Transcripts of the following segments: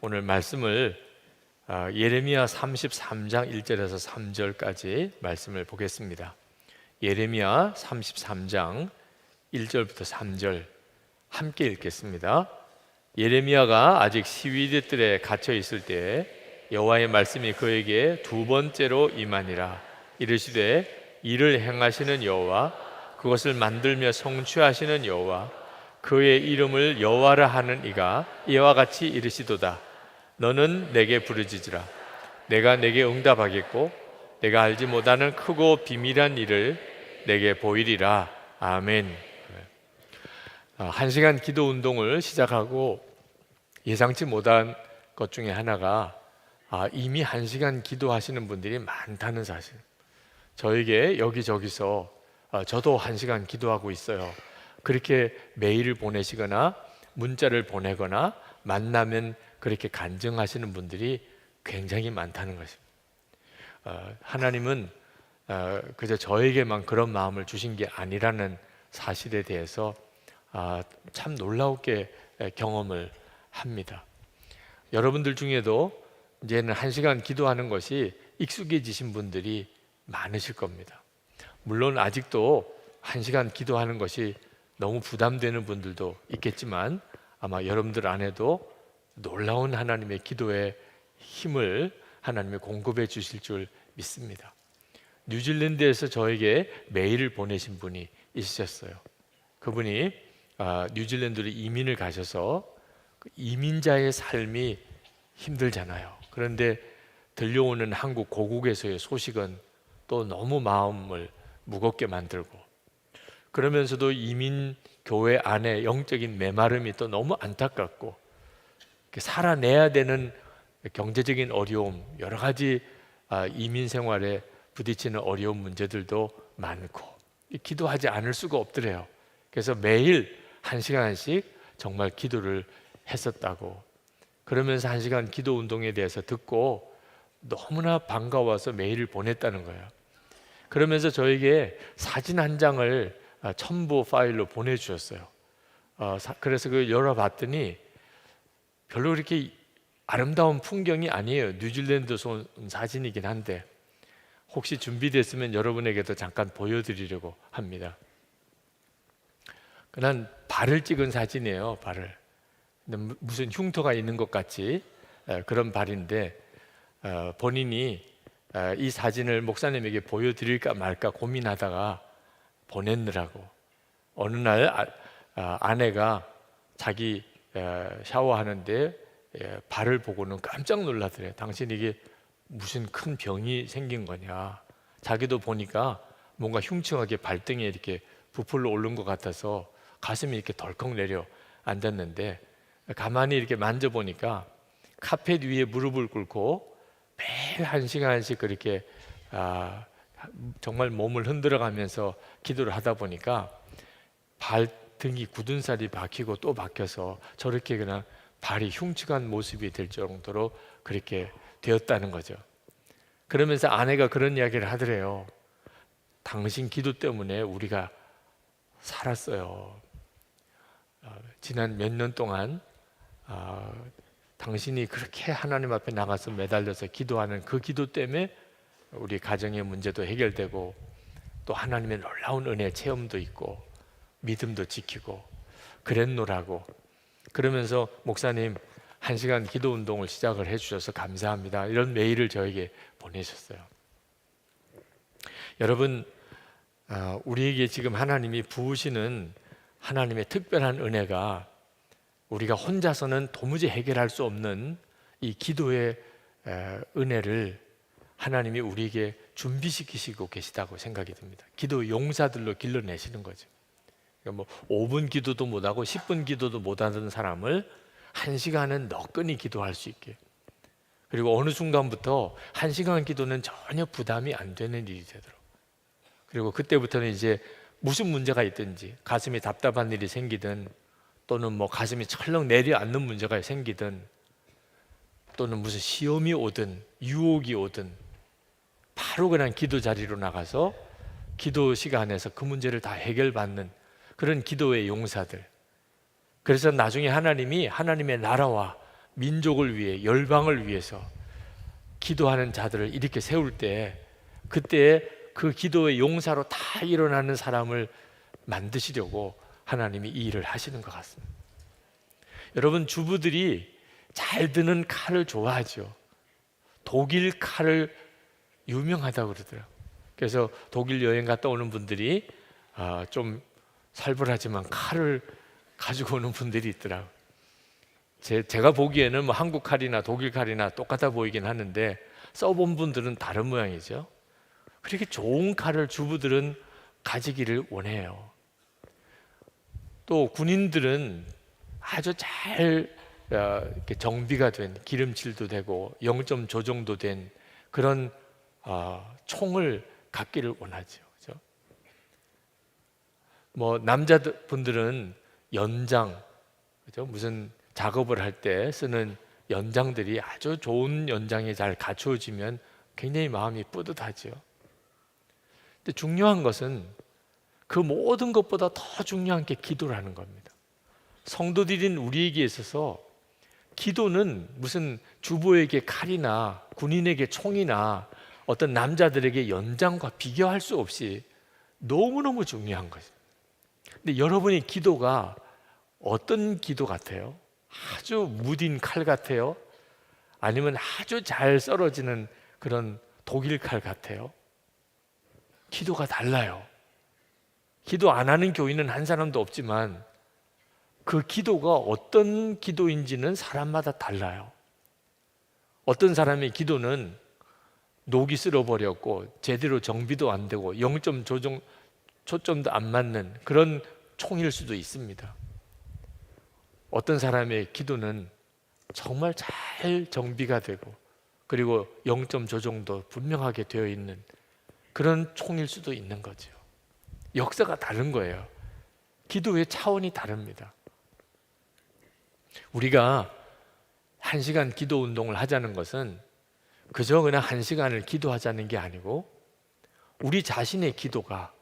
오늘 말씀을 예레미야 33장 1절에서 3절까지 말씀을 보겠습니다. 예레미야 33장 1절부터 3절 함께 읽겠습니다. 예레미야가 아직 시위대 뜰에 갇혀 있을 때 여호와의 말씀이 그에게 두 번째로 임하니라. 이르시되 이를 행하시는 여호와, 그것을 만들며 성취하시는 여호와, 그의 이름을 여호와라 하는 이가 이와 같이 이르시도다. 너는 내게 부르짖으라. 내가 내게 응답하겠고 내가 알지 못하는 크고 비밀한 일을 내게 보이리라. 아멘. 1시간 기도 운동을 시작하고 예상치 못한 것 중에 하나가 이미 1시간 기도하시는 분들이 많다는 사실. 저에게 여기저기서 저도 1시간 기도하고 있어요, 그렇게 메일을 보내시거나 문자를 보내거나 만나면 그렇게 간증하시는 분들이 굉장히 많다는 것입니다. 하나님은 그저 저에게만 그런 마음을 주신 게 아니라는 사실에 대해서 참 놀라웠게 경험을 합니다. 여러분들 중에도 이제는 1시간 기도하는 것이 익숙해지신 분들이 많으실 겁니다. 물론 아직도 1시간 기도하는 것이 너무 부담되는 분들도 있겠지만 아마 여러분들 안에도 놀라운 하나님의 기도의 힘을 하나님이 공급해 주실 줄 믿습니다. 뉴질랜드에서 저에게 메일을 보내신 분이 있으셨어요. 그분이 뉴질랜드로 이민을 가셔서 이민자의 삶이 힘들잖아요. 그런데 들려오는 한국 고국에서의 소식은 또 너무 마음을 무겁게 만들고, 그러면서도 이민 교회 안에 영적인 메마름이 또 너무 안타깝고, 살아내야 되는 경제적인 어려움, 여러 가지 이민 생활에 부딪히는 어려운 문제들도 많고 기도하지 않을 수가 없더래요. 그래서 매일 1시간씩 정말 기도를 했었다고. 그러면서 1시간 기도 운동에 대해서 듣고 너무나 반가워서 메일을 보냈다는 거예요. 그러면서 저에게 사진 한 장을 첨부 파일로 보내주셨어요. 그래서 그걸 열어봤더니 별로 그렇게 아름다운 풍경이 아니에요. 뉴질랜드에서 온 사진이긴 한데 혹시 준비됐으면 여러분에게도 잠깐 보여드리려고 합니다. 그냥 발을 찍은 사진이에요. 발을. 근데 무슨 흉터가 있는 것 같이 그런 발인데 본인이 이 사진을 목사님에게 보여드릴까 말까 고민하다가 보냈느라고 어느 날 아내가 자기 샤워하는데 발을 보고는 깜짝 놀라더래요. 당신 이게 무슨 큰 병이 생긴 거냐. 자기도 보니까 뭔가 흉측하게 발등에 이렇게 부풀러 오른 것 같아서 가슴이 이렇게 덜컥 내려 앉았는데 가만히 이렇게 만져보니까 카펫 위에 무릎을 꿇고 매일 1시간씩 그렇게 정말 몸을 흔들어가면서 기도를 하다 보니까 발등이 굳은 살이 박히고 또 박혀서 저렇게 그냥 발이 흉측한 모습이 될 정도로 그렇게 되었다는 거죠. 그러면서 아내가 그런 이야기를 하더래요. 당신 기도 때문에 우리가 살았어요. 지난 몇 년 동안 당신이 그렇게 하나님 앞에 나가서 매달려서 기도하는 그 기도 때문에 우리 가정의 문제도 해결되고 또 하나님의 놀라운 은혜 체험도 있고 믿음도 지키고 그랬노라고. 그러면서 목사님 1시간 기도 운동을 시작을 해주셔서 감사합니다, 이런 메일을 저에게 보내셨어요. 여러분, 우리에게 지금 하나님이 부으시는 하나님의 특별한 은혜가 우리가 혼자서는 도무지 해결할 수 없는 이 기도의 은혜를 하나님이 우리에게 준비시키시고 계시다고 생각이 듭니다. 기도 용사들로 길러내시는 거죠. 그러니까 5분 기도도 못하고 10분 기도도 못하는 사람을 1시간은 너끈히 기도할 수 있게, 그리고 어느 순간부터 1시간 기도는 전혀 부담이 안 되는 일이 되도록, 그리고 그때부터는 이제 무슨 문제가 있든지 가슴이 답답한 일이 생기든 또는 가슴이 철렁 내려앉는 문제가 생기든 또는 무슨 시험이 오든 유혹이 오든 바로 그냥 기도 자리로 나가서 기도 시간에서 그 문제를 다 해결받는 그런 기도의 용사들. 그래서 나중에 하나님이 하나님의 나라와 민족을 위해, 열방을 위해서 기도하는 자들을 이렇게 세울 때, 그때 그 기도의 용사로 다 일어나는 사람을 만드시려고 하나님이 이 일을 하시는 것 같습니다. 여러분, 주부들이 잘 드는 칼을 좋아하죠. 독일 칼을 유명하다고 그러더라고요. 그래서 독일 여행 갔다 오는 분들이 좀 살벌하지만 칼을 가지고 오는 분들이 있더라고요. 제가 보기에는 뭐 한국 칼이나 독일 칼이나 똑같아 보이긴 하는데 써본 분들은 다른 모양이죠. 그렇게 좋은 칼을 주부들은 가지기를 원해요. 또 군인들은 아주 잘 이렇게 정비가 된, 기름칠도 되고 0점 조정도 된 그런 총을 갖기를 원하죠. 그렇죠? 뭐 남자분들은 연장, 그렇죠? 무슨 작업을 할 때 쓰는 연장들이 아주 좋은 연장에 잘 갖추어지면 굉장히 마음이 뿌듯하죠. 근데 중요한 것은 그 모든 것보다 더 중요한 게 기도라는 겁니다. 성도들인 우리에게 있어서 기도는 무슨 주부에게 칼이나 군인에게 총이나 어떤 남자들에게 연장과 비교할 수 없이 너무너무 중요한 거죠. 근데 여러분의 기도가 어떤 기도 같아요? 아주 무딘 칼 같아요? 아니면 아주 잘 썰어지는 그런 독일 칼 같아요? 기도가 달라요. 기도 안 하는 교인은 한 사람도 없지만 그 기도가 어떤 기도인지는 사람마다 달라요. 어떤 사람의 기도는 녹이 쓸어버렸고 제대로 정비도 안 되고 0점 조정 초점도 안 맞는 그런 총일 수도 있습니다. 어떤 사람의 기도는 정말 잘 정비가 되고 그리고 0점 조정도 분명하게 되어 있는 그런 총일 수도 있는 거죠. 역사가 다른 거예요. 기도의 차원이 다릅니다. 우리가 1시간 기도 운동을 하자는 것은 그저 그냥 1시간을 기도하자는 게 아니고 우리 자신의 기도가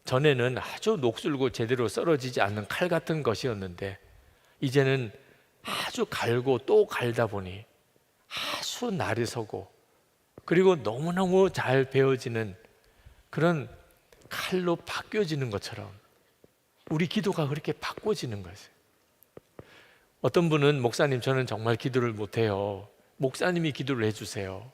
전에는 아주 녹슬고 제대로 썰어지지 않는 칼 같은 것이었는데 이제는 아주 갈고 또 갈다 보니 아주 날이 서고 그리고 너무너무 잘 베어지는 그런 칼로 바뀌어지는 것처럼 우리 기도가 그렇게 바꿔지는 거예요. 어떤 분은 목사님 저는 정말 기도를 못해요. 목사님이 기도를 해주세요.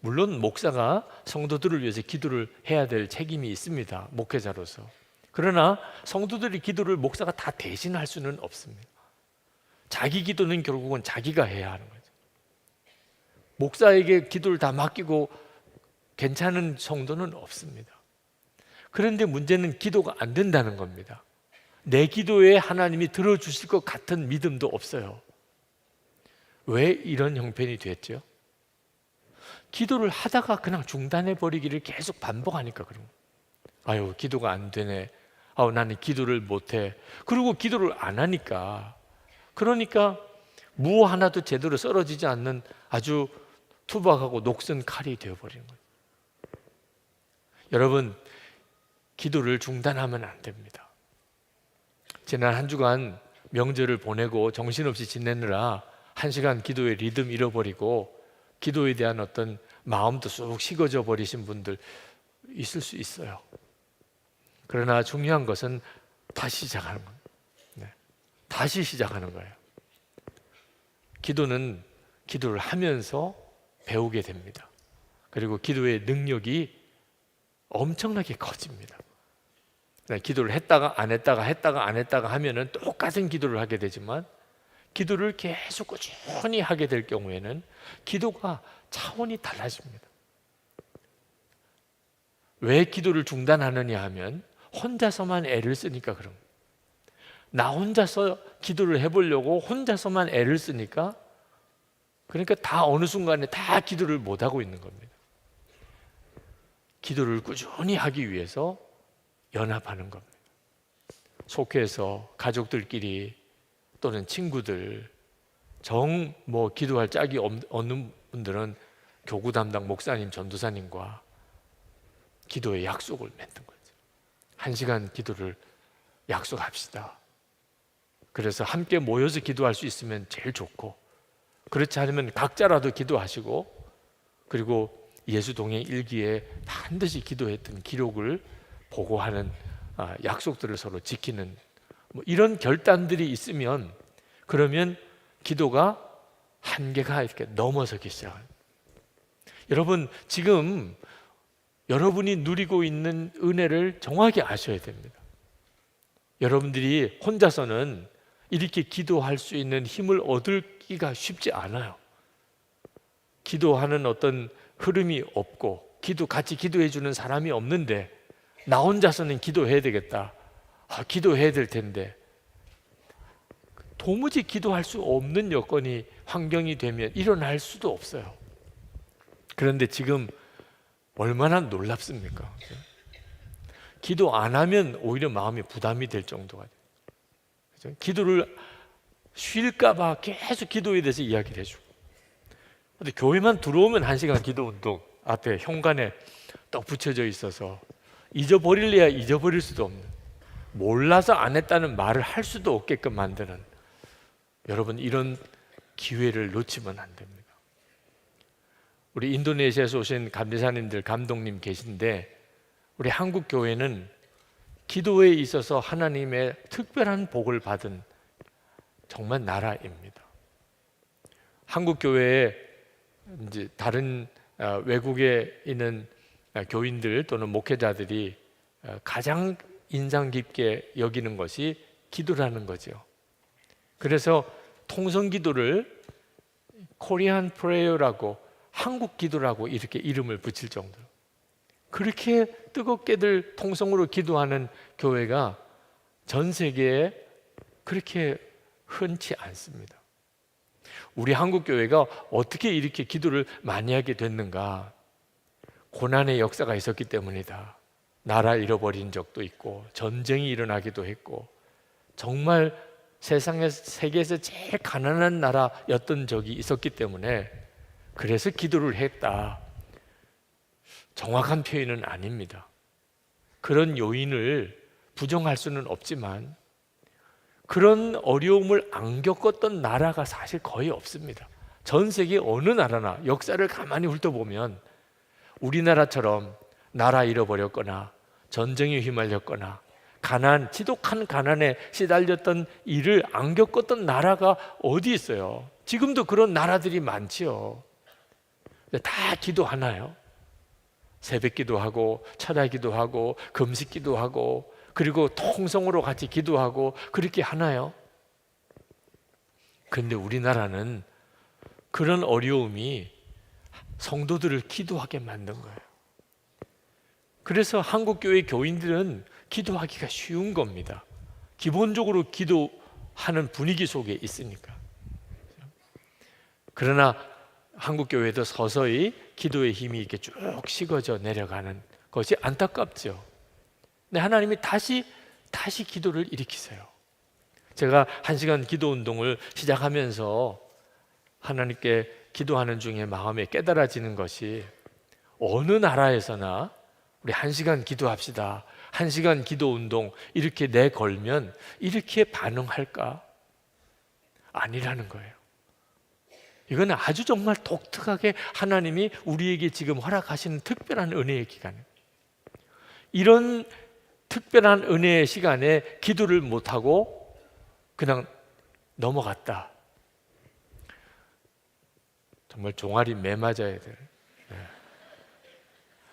물론 목사가 성도들을 위해서 기도를 해야 될 책임이 있습니다. 목회자로서. 그러나 성도들의 기도를 목사가 다 대신할 수는 없습니다. 자기 기도는 결국은 자기가 해야 하는 거죠. 목사에게 기도를 다 맡기고 괜찮은 성도는 없습니다. 그런데 문제는 기도가 안 된다는 겁니다. 내 기도에 하나님이 들어주실 것 같은 믿음도 없어요. 왜 이런 형편이 됐죠? 기도를 하다가 그냥 중단해 버리기를 계속 반복하니까 그런 거예요. 아유, 기도가 안 되네. 아우, 나는 기도를 못해. 그리고 기도를 안 하니까 그러니까 무 하나도 제대로 썰어지지 않는 아주 투박하고 녹슨 칼이 되어버리는 거예요. 여러분, 기도를 중단하면 안 됩니다. 지난 한 주간 명절을 보내고 정신없이 지내느라 1시간 기도의 리듬 잃어버리고 기도에 대한 어떤 마음도 쑥 식어져 버리신 분들 있을 수 있어요. 그러나 중요한 것은 다시 시작하는 거예요. 네. 다시 시작하는 거예요. 기도는 기도를 하면서 배우게 됩니다. 그리고 기도의 능력이 엄청나게 커집니다. 네, 기도를 했다가 안 했다가 했다가 안 했다가 하면은 똑같은 기도를 하게 되지만 기도를 계속 꾸준히 하게 될 경우에는 기도가 차원이 달라집니다. 왜 기도를 중단하느냐 하면 혼자서만 애를 쓰니까 그런 거예요. 나 혼자서 기도를 해보려고 혼자서만 애를 쓰니까 그러니까 다 어느 순간에 다 기도를 못하고 있는 겁니다. 기도를 꾸준히 하기 위해서 연합하는 겁니다. 속해서 가족들끼리 또는 친구들 기도할 짝이 없는 분들은 교구 담당 목사님, 전도사님과 기도의 약속을 맺는 거죠. 1시간 기도를 약속합시다. 그래서 함께 모여서 기도할 수 있으면 제일 좋고 그렇지 않으면 각자라도 기도하시고, 그리고 예수동행 일기에 반드시 기도했던 기록을 보고하는 약속들을 서로 지키는 이런 결단들이 있으면, 그러면 기도가 한계가 이렇게 넘어서기 시작합니다. 여러분, 지금 여러분이 누리고 있는 은혜를 정확히 아셔야 됩니다. 여러분들이 혼자서는 이렇게 기도할 수 있는 힘을 얻기가 쉽지 않아요. 기도하는 어떤 흐름이 없고 같이 기도해 주는 사람이 없는데, 나 혼자서는 기도해야 되겠다, 기도해야 될 텐데, 도무지 기도할 수 없는 여건이, 환경이 되면 일어날 수도 없어요. 그런데 지금 얼마나 놀랍습니까? 기도 안 하면 오히려 마음이 부담이 될 정도가 돼요. 그렇죠? 기도를 쉴까 봐 계속 기도에 대해서 이야기를 해주고, 근데 교회만 들어오면 1시간 기도 운동 앞에 현관에 떡 붙여져 있어서 잊어버릴래야 잊어버릴 수도 없는, 몰라서 안 했다는 말을 할 수도 없게끔 만드는, 여러분, 이런 기회를 놓치면 안 됩니다. 우리 인도네시아에서 오신 감리사님들, 감독님 계신데, 우리 한국 교회는 기도에 있어서 하나님의 특별한 복을 받은 정말 나라입니다. 한국 교회에 이제 다른 외국에 있는 교인들 또는 목회자들이 가장 인상 깊게 여기는 것이 기도라는 거죠. 그래서 통성 기도를 코리안 프레이어라고, 한국 기도라고 이렇게 이름을 붙일 정도로, 그렇게 뜨겁게들 통성으로 기도하는 교회가 전 세계에 그렇게 흔치 않습니다. 우리 한국 교회가 어떻게 이렇게 기도를 많이 하게 됐는가? 고난의 역사가 있었기 때문이다. 나라 잃어버린 적도 있고, 전쟁이 일어나기도 했고, 정말 세계에서 제일 가난한 나라였던 적이 있었기 때문에, 그래서 기도를 했다. 정확한 표현은 아닙니다. 그런 요인을 부정할 수는 없지만, 그런 어려움을 안 겪었던 나라가 사실 거의 없습니다. 전 세계 어느 나라나 역사를 가만히 훑어보면 우리나라처럼 나라 잃어버렸거나 전쟁에 휘말렸거나 지독한 가난에 시달렸던 일을 안 겪었던 나라가 어디 있어요? 지금도 그런 나라들이 많지요. 다 기도하나요? 새벽 기도하고 철야 기도하고 금식 기도하고, 그리고 통성으로 같이 기도하고, 그렇게 하나요? 그런데 우리나라는 그런 어려움이 성도들을 기도하게 만든 거예요. 그래서 한국교회 교인들은 기도하기가 쉬운 겁니다. 기본적으로 기도하는 분위기 속에 있으니까. 그러나 한국교회도 서서히 기도의 힘이 이렇게 쭉 식어져 내려가는 것이 안타깝죠. 근데 하나님이 다시 기도를 일으키세요. 제가 1시간 기도 운동을 시작하면서 하나님께 기도하는 중에 마음에 깨달아지는 것이, 어느 나라에서나 우리 1시간 기도합시다, 1시간 기도 운동 이렇게 내걸면 이렇게 반응할까? 아니라는 거예요. 이건 아주 정말 독특하게 하나님이 우리에게 지금 허락하시는 특별한 은혜의 기간이에요. 이런 특별한 은혜의 시간에 기도를 못하고 그냥 넘어갔다. 정말 종아리 매 맞아야 될.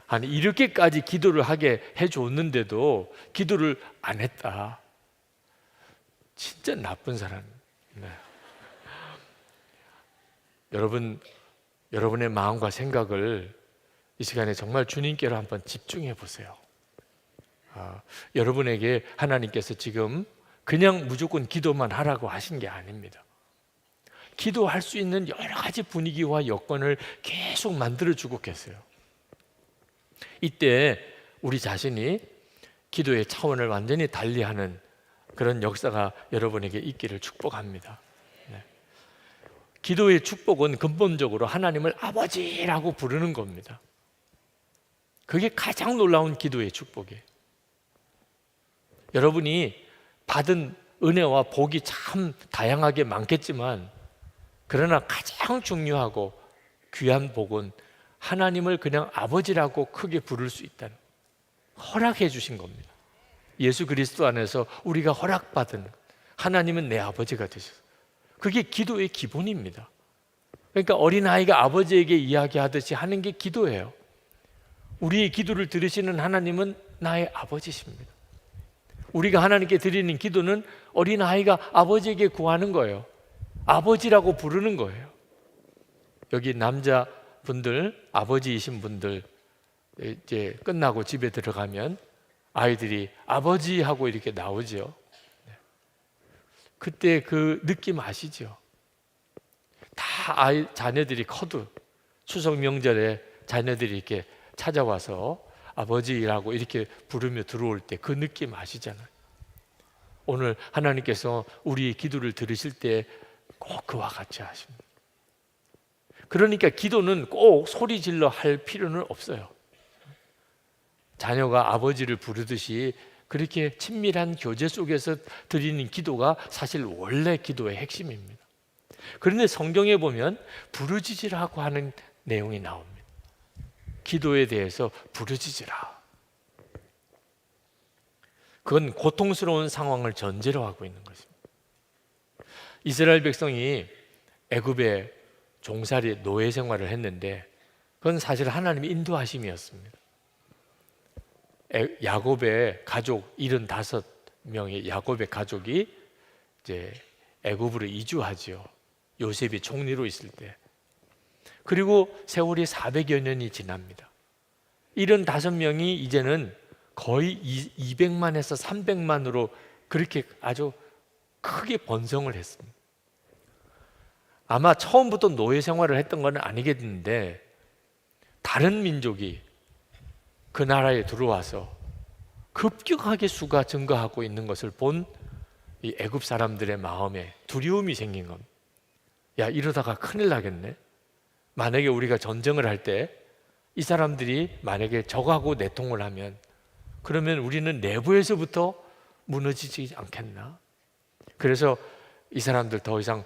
아니, 이렇게까지 기도를 하게 해줬는데도 기도를 안 했다. 진짜 나쁜 사람. 여러분의 마음과 생각을 이 시간에 정말 주님께로 한번 집중해 보세요. 여러분에게 하나님께서 지금 그냥 무조건 기도만 하라고 하신 게 아닙니다. 기도할 수 있는 여러 가지 분위기와 여건을 계속 만들어주고 계세요. 이때 우리 자신이 기도의 차원을 완전히 달리하는 그런 역사가 여러분에게 있기를 축복합니다. 기도의 축복은 근본적으로 하나님을 아버지라고 부르는 겁니다. 그게 가장 놀라운 기도의 축복이에요. 여러분이 받은 은혜와 복이 참 다양하게 많겠지만, 그러나 가장 중요하고 귀한 복은 하나님을 그냥 아버지라고 크게 부를 수 있다는, 허락해 주신 겁니다. 예수 그리스도 안에서 우리가 허락받은, 하나님은 내 아버지가 되셔서, 그게 기도의 기본입니다. 그러니까 어린아이가 아버지에게 이야기하듯이 하는 게 기도예요. 우리의 기도를 들으시는 하나님은 나의 아버지십니다. 우리가 하나님께 드리는 기도는 어린아이가 아버지에게 구하는 거예요. 아버지라고 부르는 거예요. 여기 남자분들, 아버지이신 분들 이제 끝나고 집에 들어가면 아이들이 아버지 하고 이렇게 나오죠. 그때 그 느낌 아시죠? 다 자녀들이 커도 추석 명절에 자녀들이 이렇게 찾아와서 아버지라고 이렇게 부르며 들어올 때 그 느낌 아시잖아요. 오늘 하나님께서 우리의 기도를 들으실 때 꼭 그와 같이 하십니다. 그러니까 기도는 꼭 소리 질러 할 필요는 없어요. 자녀가 아버지를 부르듯이 그렇게 친밀한 교제 속에서 드리는 기도가 사실 원래 기도의 핵심입니다. 그런데 성경에 보면 부르짖으라고 하는 내용이 나옵니다. 기도에 대해서 부르짖으라. 그건 고통스러운 상황을 전제로 하고 있는 것입니다. 이스라엘 백성이 애굽에 종살이 노예 생활을 했는데 그건 사실 하나님의 인도하심이었습니다. 야곱의 가족 75명의 야곱의 가족이 이제 애굽으로 이주하죠. 요셉이 총리로 있을 때. 그리고 세월이 400여 년이 지납니다. 75명이 이제는 거의 200만에서 300만으로 그렇게 아주 크게 번성을 했습니다. 아마 처음부터 노예 생활을 했던 건 아니겠는데 다른 민족이 그 나라에 들어와서 급격하게 수가 증가하고 있는 것을 본 이 애굽 사람들의 마음에 두려움이 생긴 겁니다. 야, 이러다가 큰일 나겠네. 만약에 우리가 전쟁을 할 때 이 사람들이 만약에 적하고 내통을 하면 그러면 우리는 내부에서부터 무너지지 않겠나? 그래서 이 사람들 더 이상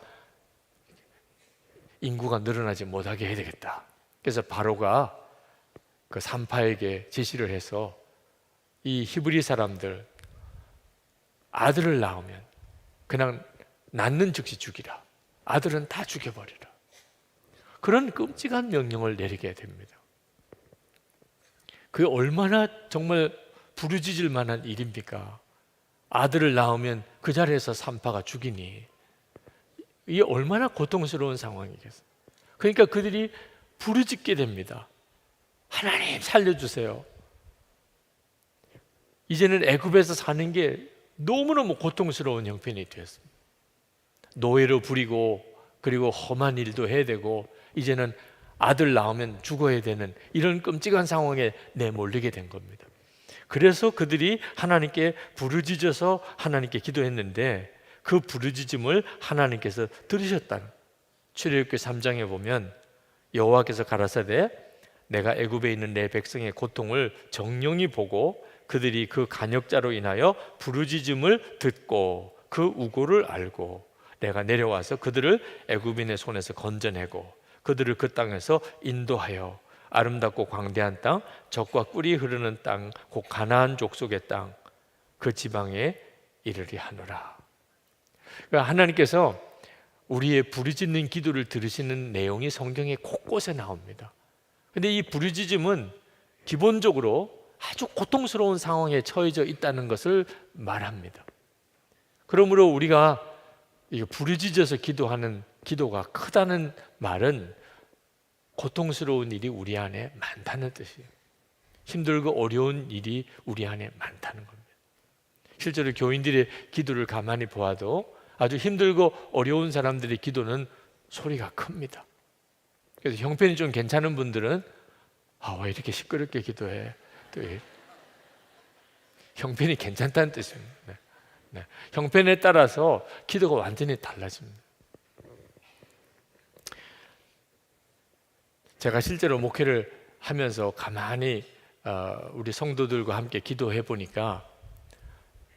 인구가 늘어나지 못하게 해야 되겠다. 그래서 바로가 그 산파에게 지시를 해서 이 히브리 사람들 아들을 낳으면 그냥 낳는 즉시 죽이라. 아들은 다 죽여버리라. 그런 끔찍한 명령을 내리게 됩니다. 그게 얼마나 정말 부르짖을 만한 일입니까? 아들을 낳으면 그 자리에서 산파가 죽이니 이게 얼마나 고통스러운 상황이겠어요. 그러니까 그들이 부르짖게 됩니다. 하나님 살려주세요. 이제는 애굽에서 사는 게 너무너무 고통스러운 형편이 되었습니다. 노예로 부리고 그리고 험한 일도 해야 되고 이제는 아들 낳으면 죽어야 되는 이런 끔찍한 상황에 내몰리게 된 겁니다. 그래서 그들이 하나님께 부르짖어서 하나님께 기도했는데 그 부르짖음을 하나님께서 들으셨다는, 출애굽기 3장에 보면 여호와께서 가라사대 내가 애굽에 있는 내 백성의 고통을 정령히 보고 그들이 그 간역자로 인하여 부르짖음을 듣고 그 우고를 알고 내가 내려와서 그들을 애굽인의 손에서 건져내고 그들을 그 땅에서 인도하여 아름답고 광대한 땅, 젖과 꿀이 흐르는 땅, 곧 가나안 족속의 땅, 그 지방에 이르리 하노라. 그러니까 하나님께서 우리의 부르짖는 기도를 들으시는 내용이 성경에 곳곳에 나옵니다. 근데 이 부르짖음은 기본적으로 아주 고통스러운 상황에 처해져 있다는 것을 말합니다. 그러므로 우리가 부르짖어서 기도하는 기도가 크다는 말은 고통스러운 일이 우리 안에 많다는 뜻이에요. 힘들고 어려운 일이 우리 안에 많다는 겁니다. 실제로 교인들의 기도를 가만히 보아도 아주 힘들고 어려운 사람들의 기도는 소리가 큽니다. 그래서 형편이 좀 괜찮은 분들은 왜 이렇게 시끄럽게 기도해? 또 형편이 괜찮다는 뜻입니다. 네. 형편에 따라서 기도가 완전히 달라집니다. 제가 실제로 목회를 하면서 가만히 우리 성도들과 함께 기도해 보니까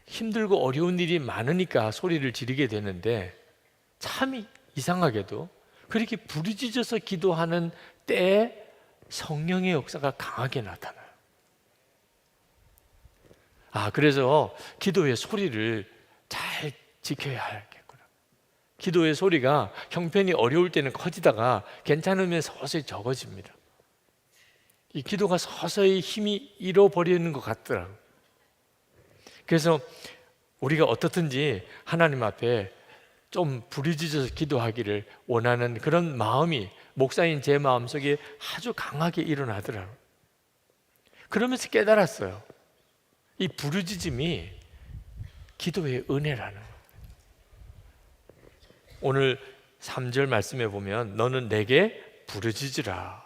힘들고 어려운 일이 많으니까 소리를 지르게 되는데 참 이상하게도 그렇게 부르짖어서 기도하는 때에 성령의 역사가 강하게 나타나요. 그래서 기도의 소리를 잘 지켜야 하겠구나. 기도의 소리가 형편이 어려울 때는 커지다가 괜찮으면 서서히 적어집니다. 이 기도가 서서히 힘이 잃어버리는 것 같더라고요. 그래서 우리가 어떻든지 하나님 앞에 좀 부르짖어서 기도하기를 원하는 그런 마음이 목사인 제 마음속에 아주 강하게 일어나더라고요. 그러면서 깨달았어요. 이 부르짖음이 기도의 은혜라는 거예요. 오늘 3절 말씀에 보면 너는 내게 부르짖으라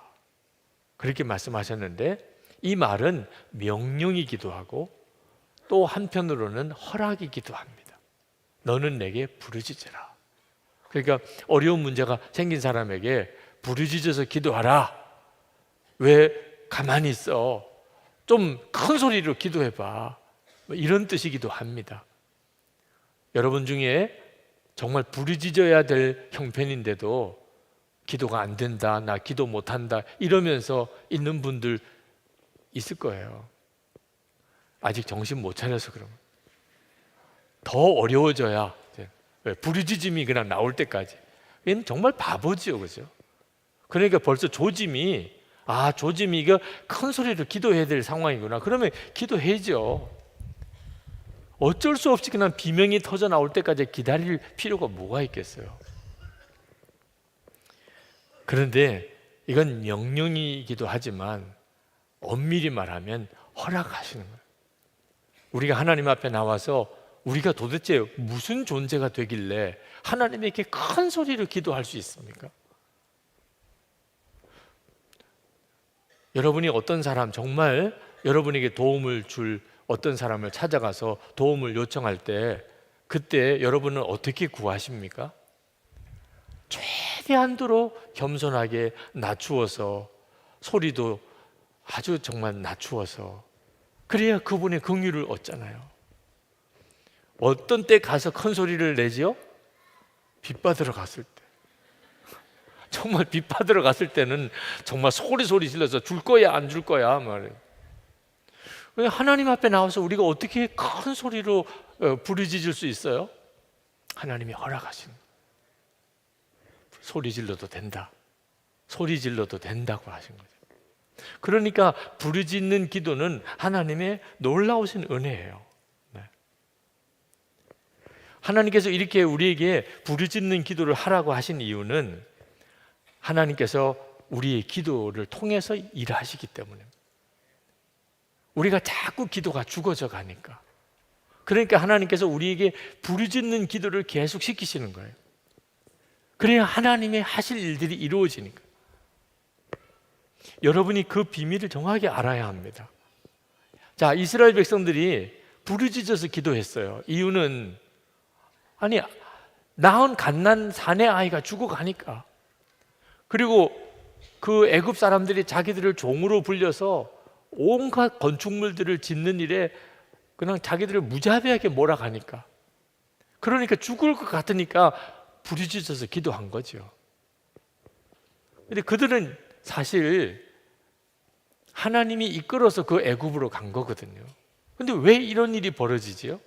그렇게 말씀하셨는데, 이 말은 명령이기도 하고 또 한편으로는 허락이기도 합니다. 너는 내게 부르짖으라. 그러니까 어려운 문제가 생긴 사람에게 부르짖어서 기도하라. 왜 가만히 있어? 좀 큰 소리로 기도해봐. 이런 뜻이기도 합니다. 여러분 중에 정말 부르짖어야 될 형편인데도 기도가 안 된다, 나 기도 못한다 이러면서 있는 분들 있을 거예요. 아직 정신 못 차려서 그러면 더 어려워져야 부르짖음이 그냥 나올 때까지. 얘는 정말 바보지요, 그죠? 그러니까 벌써 조짐이 이거 큰 소리로 기도해야 될 상황이구나. 그러면 기도해야죠. 어쩔 수 없이 그냥 비명이 터져 나올 때까지 기다릴 필요가 뭐가 있겠어요? 그런데 이건 명령이기도 하지만 엄밀히 말하면 허락하시는 거예요. 우리가 하나님 앞에 나와서 우리가 도대체 무슨 존재가 되길래 하나님에게 큰 소리로 기도할 수 있습니까? 여러분이 어떤 사람, 정말 여러분에게 도움을 줄 어떤 사람을 찾아가서 도움을 요청할 때 그때 여러분은 어떻게 구하십니까? 최대한도로 겸손하게 낮추어서, 소리도 아주 정말 낮추어서, 그래야 그분의 긍휼을 얻잖아요. 어떤 때 가서 큰 소리를 내지요? 빚받으러 갔을 때. 정말 빚받으러 갔을 때는 정말 소리 질러서 줄 거야 안 줄 거야 말이에요. 하나님 앞에 나와서 우리가 어떻게 큰 소리로 부르짖을 수 있어요? 하나님이 허락하신, 소리 질러도 된다, 소리 질러도 된다고 하신 거죠. 그러니까 부르짖는 기도는 하나님의 놀라우신 은혜예요. 하나님께서 이렇게 우리에게 부르짖는 기도를 하라고 하신 이유는 하나님께서 우리의 기도를 통해서 일하시기 때문에, 우리가 자꾸 기도가 죽어져 가니까. 그러니까 하나님께서 우리에게 부르짖는 기도를 계속 시키시는 거예요. 그래야 하나님의 하실 일들이 이루어지니까. 여러분이 그 비밀을 정확히 알아야 합니다. 자, 이스라엘 백성들이 부르짖어서 기도했어요. 이유는 낳은 갓난 사내 아이가 죽어가니까. 그리고 그 애굽 사람들이 자기들을 종으로 불려서 온갖 건축물들을 짓는 일에 그냥 자기들을 무자비하게 몰아가니까, 그러니까 죽을 것 같으니까 부르짖어서 기도한 거죠. 근데 그들은 사실 하나님이 이끌어서 그 애굽으로 간 거거든요. 근데 왜 이런 일이 벌어지지요?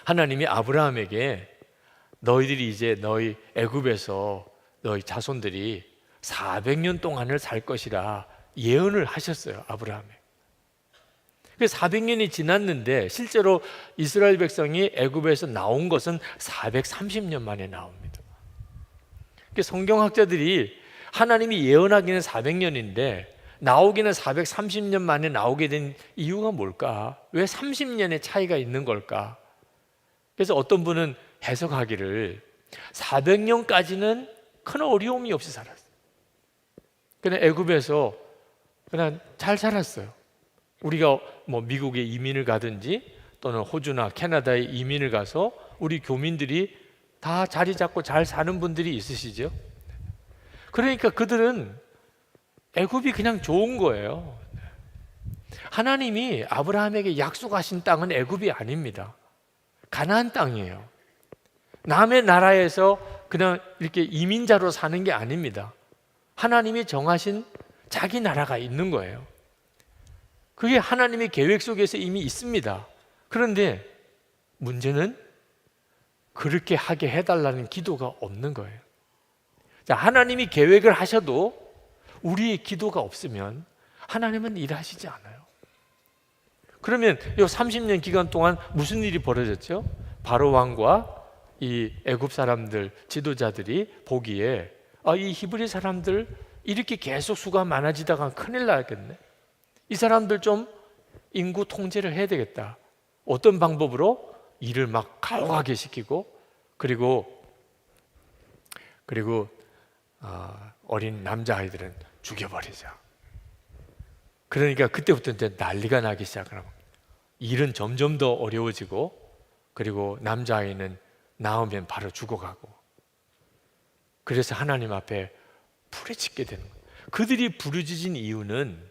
하나님이 아브라함에게 너희들이 이제 너희 애굽에서 너희 자손들이 400년 동안을 살 것이라 예언을 하셨어요, 아브라함에. 400년이 지났는데 실제로 이스라엘 백성이 애굽에서 나온 것은 430년 만에 나옵니다. 성경학자들이 하나님이 예언하기는 400년인데 나오기는 430년 만에 나오게 된 이유가 뭘까? 왜 30년의 차이가 있는 걸까? 그래서 어떤 분은 해석하기를 400년까지는 큰 어려움이 없이 살았어요. 그냥 애굽에서 그냥 잘 살았어요. 우리가 뭐 미국에 이민을 가든지 또는 호주나 캐나다에 이민을 가서 우리 교민들이 다 자리 잡고 잘 사는 분들이 있으시죠. 그러니까 그들은 애굽이 그냥 좋은 거예요. 하나님이 아브라함에게 약속하신 땅은 애굽이 아닙니다. 가나안 땅이에요. 남의 나라에서 그냥 이렇게 이민자로 사는 게 아닙니다. 하나님이 정하신 자기 나라가 있는 거예요. 그게 하나님의 계획 속에서 이미 있습니다. 그런데 문제는 그렇게 하게 해달라는 기도가 없는 거예요. 자, 하나님이 계획을 하셔도 우리의 기도가 없으면 하나님은 일하시지 않아요. 그러면 이 30년 기간 동안 무슨 일이 벌어졌죠? 바로 왕과 이 애굽 사람들, 지도자들이 보기에 이 히브리 사람들 이렇게 계속 수가 많아지다가 큰일 나겠네. 이 사람들 좀 인구 통제를 해야 되겠다. 어떤 방법으로? 일을 막 가혹하게 시키고 그리고 어린 남자아이들은 죽여버리자. 그러니까 그때부터 이제 난리가 나기 시작하고 일은 점점 더 어려워지고 그리고 남자아이는 낳으면 바로 죽어가고 그래서 하나님 앞에 부르짖게 되는 거예요. 그들이 부르짖은 이유는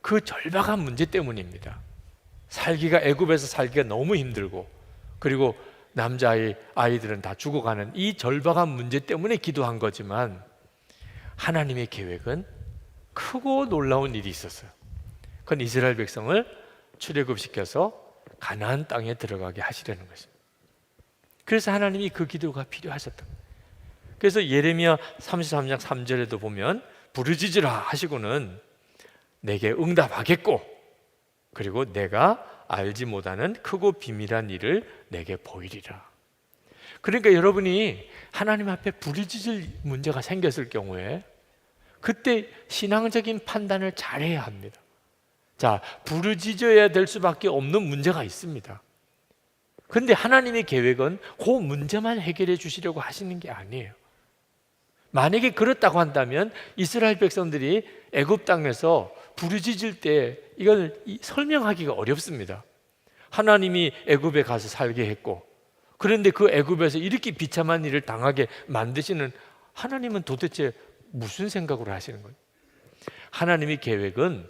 그 절박한 문제 때문입니다. 애굽에서 살기가 너무 힘들고 그리고 아이들은 다 죽어가는 이 절박한 문제 때문에 기도한 거지만 하나님의 계획은 크고 놀라운 일이 있었어요. 그건 이스라엘 백성을 출애굽시켜서 가나안 땅에 들어가게 하시려는 것입니다. 그래서 하나님이 그 기도가 필요하셨던 거예요. 그래서 예레미야 33장 3절에도 보면 부르짖으라 하시고는 내게 응답하겠고 그리고 내가 알지 못하는 크고 비밀한 일을 내게 보이리라. 그러니까 여러분이 하나님 앞에 부르짖을 문제가 생겼을 경우에 그때 신앙적인 판단을 잘해야 합니다. 자, 부르짖어야 될 수밖에 없는 문제가 있습니다. 그런데 하나님의 계획은 그 문제만 해결해 주시려고 하시는 게 아니에요. 만약에 그렇다고 한다면 이스라엘 백성들이 애굽 땅에서 부르짖을 때 이걸 설명하기가 어렵습니다. 하나님이 애굽에 가서 살게 했고 그런데 그 애굽에서 이렇게 비참한 일을 당하게 만드시는 하나님은 도대체 무슨 생각으로 하시는 거예요? 하나님의 계획은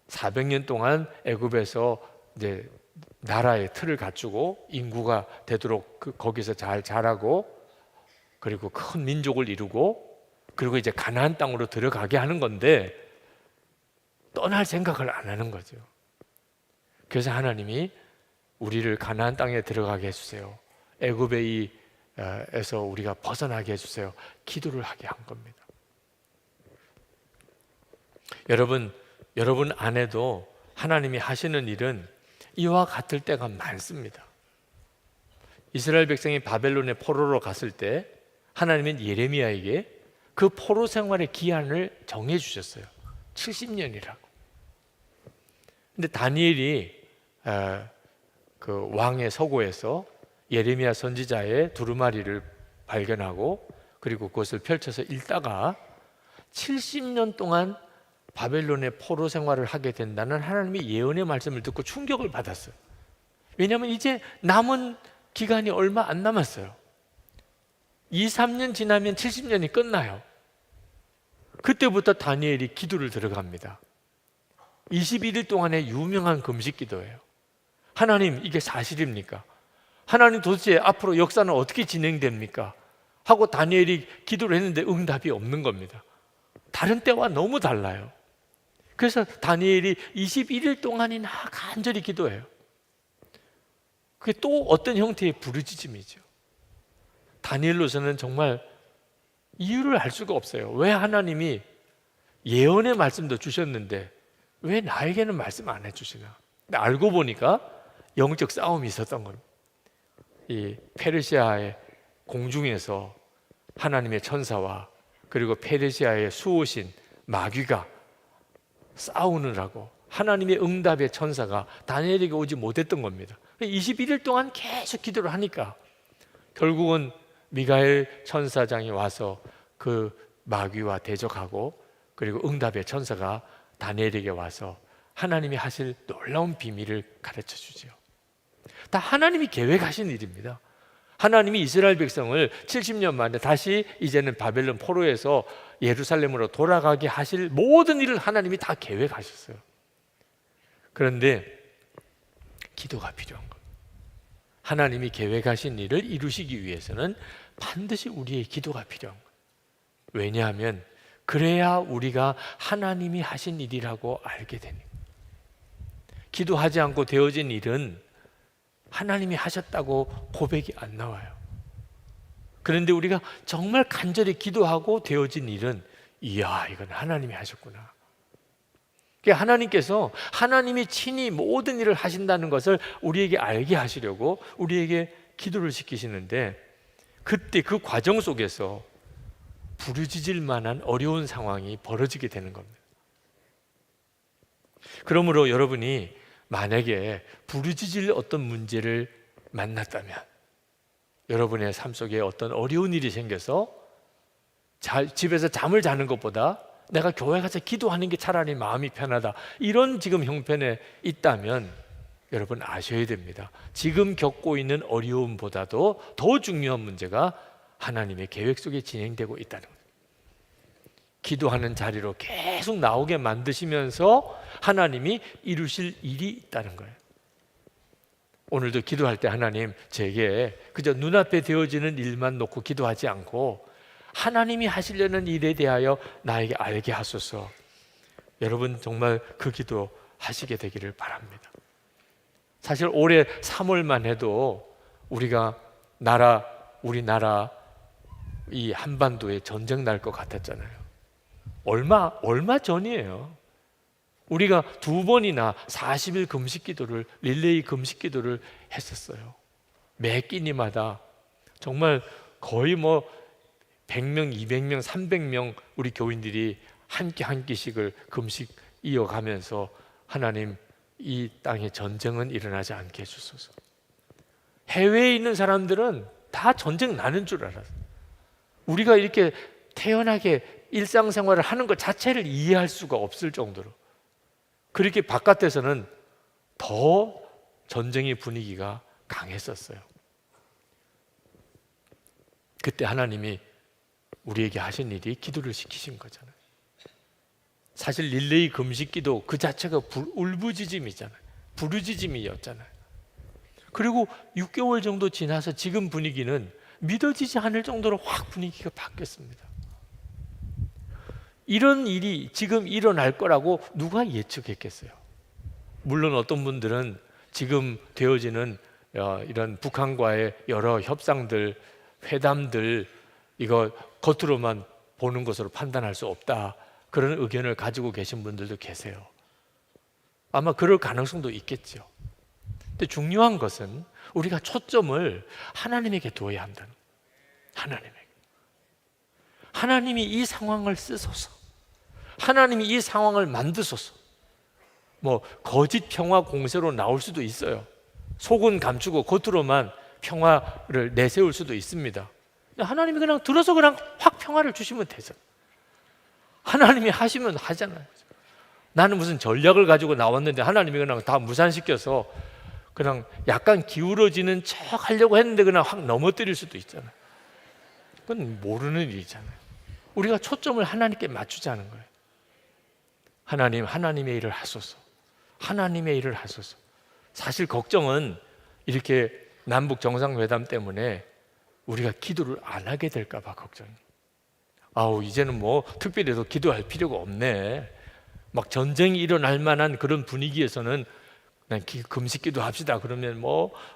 400년 동안 애굽에서 이제 나라의 틀을 갖추고 인구가 되도록 거기서 잘 자라고 그리고 큰 민족을 이루고 그리고 이제 가나안 땅으로 들어가게 하는 건데 떠날 생각을 안 하는 거죠. 그래서 하나님이 우리를 가나안 땅에 들어가게 해주세요. 애굽에서 우리가 벗어나게 해주세요. 기도를 하게 한 겁니다. 여러분 안에도 하나님이 하시는 일은 이와 같을 때가 많습니다. 이스라엘 백성이 바벨론의 포로로 갔을 때 하나님은 예레미야에게 그 포로 생활의 기한을 정해 주셨어요. 70년이라고. 근데 다니엘이 그 왕의 서고에서 예레미야 선지자의 두루마리를 발견하고 그리고 그것을 펼쳐서 읽다가 70년 동안 바벨론의 포로 생활을 하게 된다는 하나님의 예언의 말씀을 듣고 충격을 받았어요. 왜냐하면 이제 남은 기간이 얼마 안 남았어요. 2, 3년 지나면 70년이 끝나요. 그때부터 다니엘이 기도를 들어갑니다. 21일 동안의 유명한 금식 기도예요. 하나님, 이게 사실입니까? 하나님, 도대체 앞으로 역사는 어떻게 진행됩니까? 하고 다니엘이 기도를 했는데 응답이 없는 겁니다. 다른 때와 너무 달라요. 그래서 다니엘이 21일 동안이나 간절히 기도해요. 그게 또 어떤 형태의 부르짖음이죠. 다니엘로서는 정말 이유를 알 수가 없어요. 왜 하나님이 예언의 말씀도 주셨는데 왜 나에게는 말씀 안 해주시나? 근데 알고 보니까 영적 싸움이 있었던 겁니다. 이 페르시아의 공중에서 하나님의 천사와 그리고 페르시아의 수호신 마귀가 싸우느라고 하나님의 응답의 천사가 다니엘에게 오지 못했던 겁니다. 21일 동안 계속 기도를 하니까 결국은 미가엘 천사장이 와서 그 마귀와 대적하고 그리고 응답의 천사가 다니엘에게 와서 하나님이 하실 놀라운 비밀을 가르쳐 주죠. 다 하나님이 계획하신 일입니다. 하나님이 이스라엘 백성을 70년 만에 다시 이제는 바벨론 포로에서 예루살렘으로 돌아가게 하실 모든 일을 하나님이 다 계획하셨어요. 그런데 기도가 필요한 겁니다. 하나님이 계획하신 일을 이루시기 위해서는 반드시 우리의 기도가 필요한 거예요. 왜냐하면 그래야 우리가 하나님이 하신 일이라고 알게 되는 거예요. 기도하지 않고 되어진 일은 하나님이 하셨다고 고백이 안 나와요. 그런데 우리가 정말 간절히 기도하고 되어진 일은 이야, 이건 하나님이 하셨구나. 하나님께서 하나님이 친히 모든 일을 하신다는 것을 우리에게 알게 하시려고 우리에게 기도를 시키시는데, 그때 그 과정 속에서 부르짖을 만한 어려운 상황이 벌어지게 되는 겁니다. 그러므로 여러분이 만약에 부르짖을 어떤 문제를 만났다면, 여러분의 삶 속에 어떤 어려운 일이 생겨서 집에서 잠을 자는 것보다 내가 교회 가서 기도하는 게 차라리 마음이 편하다, 이런 지금 형편에 있다면 여러분 아셔야 됩니다. 지금 겪고 있는 어려움보다도 더 중요한 문제가 하나님의 계획 속에 진행되고 있다는 거예요. 기도하는 자리로 계속 나오게 만드시면서 하나님이 이루실 일이 있다는 거예요. 오늘도 기도할 때 하나님, 제게 그저 눈앞에 되어지는 일만 놓고 기도하지 않고 하나님이 하시려는 일에 대하여 나에게 알게 하소서. 여러분 정말 그 기도 하시게 되기를 바랍니다. 사실 올해 3월만 해도 우리가 우리나라 이 한반도에 전쟁 날 것 같았잖아요. 얼마 전이에요. 우리가 2번이나 40일 금식 기도를, 릴레이 금식 기도를 했었어요. 매 끼니마다 정말 거의 100명, 200명, 300명 우리 교인들이 한 끼씩을 금식 이어가면서 하나님, 이 땅에 전쟁은 일어나지 않게 해주소서. 해외에 있는 사람들은 다 전쟁 나는 줄 알았어요. 우리가 이렇게 태연하게 일상생활을 하는 것 자체를 이해할 수가 없을 정도로 그렇게 바깥에서는 더 전쟁의 분위기가 강했었어요. 그때 하나님이 우리에게 하신 일이 기도를 시키신 거잖아요. 사실 릴레이 금식 기도 그 자체가 울부짖음이잖아요. 부르짖음이었잖아요. 그리고 6개월 정도 지나서 지금 분위기는 믿어지지 않을 정도로 확 분위기가 바뀌었습니다. 이런 일이 지금 일어날 거라고 누가 예측했겠어요? 물론 어떤 분들은 지금 되어지는 이런 북한과의 여러 협상들, 회담들, 이거 겉으로만 보는 것으로 판단할 수 없다, 그런 의견을 가지고 계신 분들도 계세요. 아마 그럴 가능성도 있겠죠. 근데 중요한 것은 우리가 초점을 하나님에게 두어야 한다는 거예요. 하나님이 이 상황을 쓰소서, 하나님이 이 상황을 만드소서. 거짓 평화 공세로 나올 수도 있어요. 속은 감추고 겉으로만 평화를 내세울 수도 있습니다. 하나님이 그냥 들어서 그냥 확 평화를 주시면 되죠. 하나님이 하시면 하잖아요. 나는 무슨 전략을 가지고 나왔는데 하나님이 그냥 다 무산시켜서 그냥 약간 기울어지는 척 하려고 했는데 그냥 확 넘어뜨릴 수도 있잖아요. 그건 모르는 일이잖아요. 우리가 초점을 하나님께 맞추자는 거예요. 하나님, 하나님의 일을 하소서. 하나님의 일을 하소서. 사실 걱정은 이렇게 남북 정상회담 때문에 우리가 기도를 안 하게 될까 봐 걱정이에요. 이제는 특별히 더 기도할 필요가 없네. 막 전쟁이 일어날 만한 그런 분위기에서는 그냥 금식 기도합시다 그러면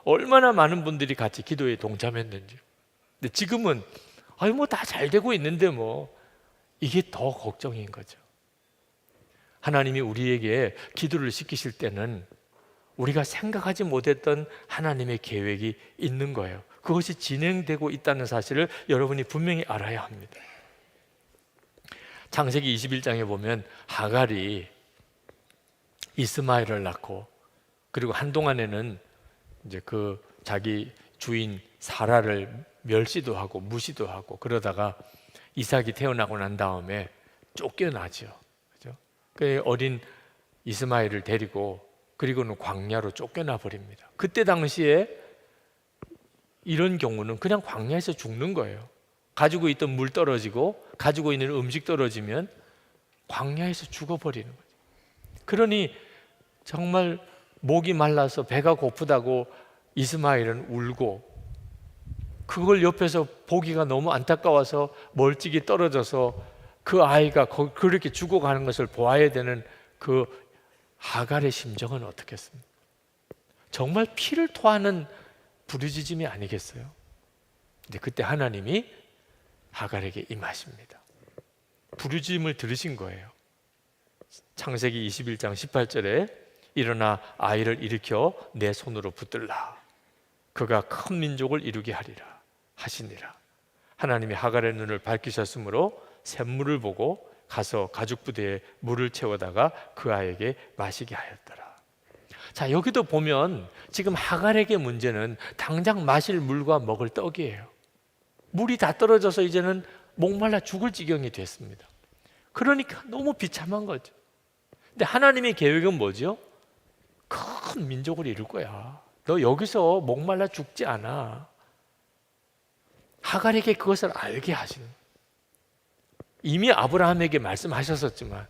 얼마나 많은 분들이 같이 기도에 동참했는지. 근데 지금은 다 잘 되고 있는데 이게 더 걱정인 거죠. 하나님이 우리에게 기도를 시키실 때는 우리가 생각하지 못했던 하나님의 계획이 있는 거예요. 그것이 진행되고 있다는 사실을 여러분이 분명히 알아야 합니다. 창세기 21장에 보면 하갈이 이스마엘을 낳고, 그리고 한동안에는 이제 그 자기 주인 사라를 멸시도 하고 무시도 하고, 그러다가 이삭이 태어나고 난 다음에 쫓겨나죠. 그죠? 그 어린 이스마엘을 데리고 그리고는 광야로 쫓겨나 버립니다. 그때 당시에 이런 경우는 그냥 광야에서 죽는 거예요. 가지고 있던 물 떨어지고 가지고 있는 음식 떨어지면 광야에서 죽어버리는 거죠. 그러니 정말 목이 말라서 배가 고프다고 이스마엘은 울고, 그걸 옆에서 보기가 너무 안타까워서 멀찍이 떨어져서 그 아이가 그렇게 죽어가는 것을 보아야 되는 그 하갈의 심정은 어떻겠습니까? 정말 피를 토하는 부르짖음이 아니겠어요? 근데 그때 하나님이 하갈에게 임하십니다. 부르짖음을 들으신 거예요. 창세기 21장 18절에 일어나 아이를 일으켜 내 손으로 붙들라. 그가 큰 민족을 이루게 하리라 하시니라. 하나님이 하갈의 눈을 밝히셨으므로 샘물을 보고 가서 가죽 부대에 물을 채워다가 그 아이에게 마시게 하였더라. 자, 여기도 보면 지금 하갈에게 문제는 당장 마실 물과 먹을 떡이에요. 물이 다 떨어져서 이제는 목말라 죽을 지경이 됐습니다. 그러니까 너무 비참한 거죠. 근데 하나님의 계획은 뭐죠? 큰 민족을 이룰 거야. 너 여기서 목말라 죽지 않아. 하갈에게 그것을 알게 하시는 거예요. 이미 아브라함에게 말씀하셨었지만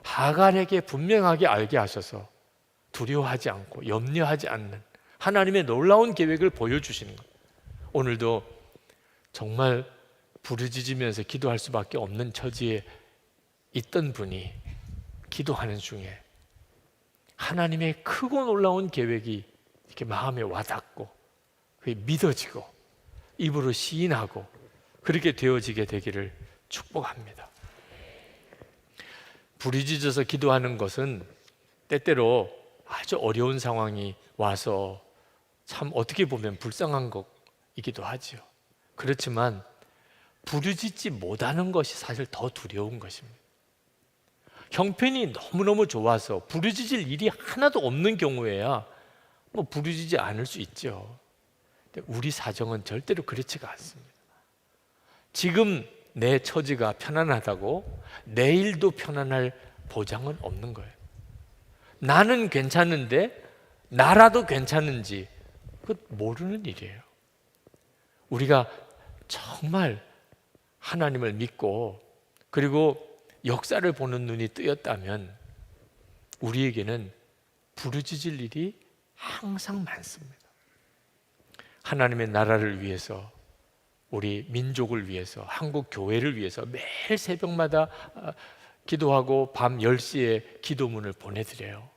하갈에게 분명하게 알게 하셔서 두려워하지 않고 염려하지 않는 하나님의 놀라운 계획을 보여주시는 거예요. 오늘도 정말 부르짖으면서 기도할 수밖에 없는 처지에 있던 분이 기도하는 중에 하나님의 크고 놀라운 계획이 이렇게 마음에 와닿고 그게 믿어지고 입으로 시인하고 그렇게 되어지게 되기를 축복합니다. 부르짖어서 기도하는 것은 때때로 아주 어려운 상황이 와서 참 어떻게 보면 불쌍한 것이기도 하죠. 그렇지만 부르짖지 못하는 것이 사실 더 두려운 것입니다. 형편이 너무너무 좋아서 부르짖을 일이 하나도 없는 경우에야 뭐 부르짖지 않을 수 있죠. 근데 우리 사정은 절대로 그렇지가 않습니다. 지금 내 처지가 편안하다고 내일도 편안할 보장은 없는 거예요. 나는 괜찮은데 나라도 괜찮은지 그것 모르는 일이에요. 우리가 정말 하나님을 믿고 그리고 역사를 보는 눈이 뜨였다면 우리에게는 부르짖을 일이 항상 많습니다. 하나님의 나라를 위해서, 우리 민족을 위해서, 한국 교회를 위해서 매일 새벽마다 기도하고 밤 10시에 기도문을 보내드려요.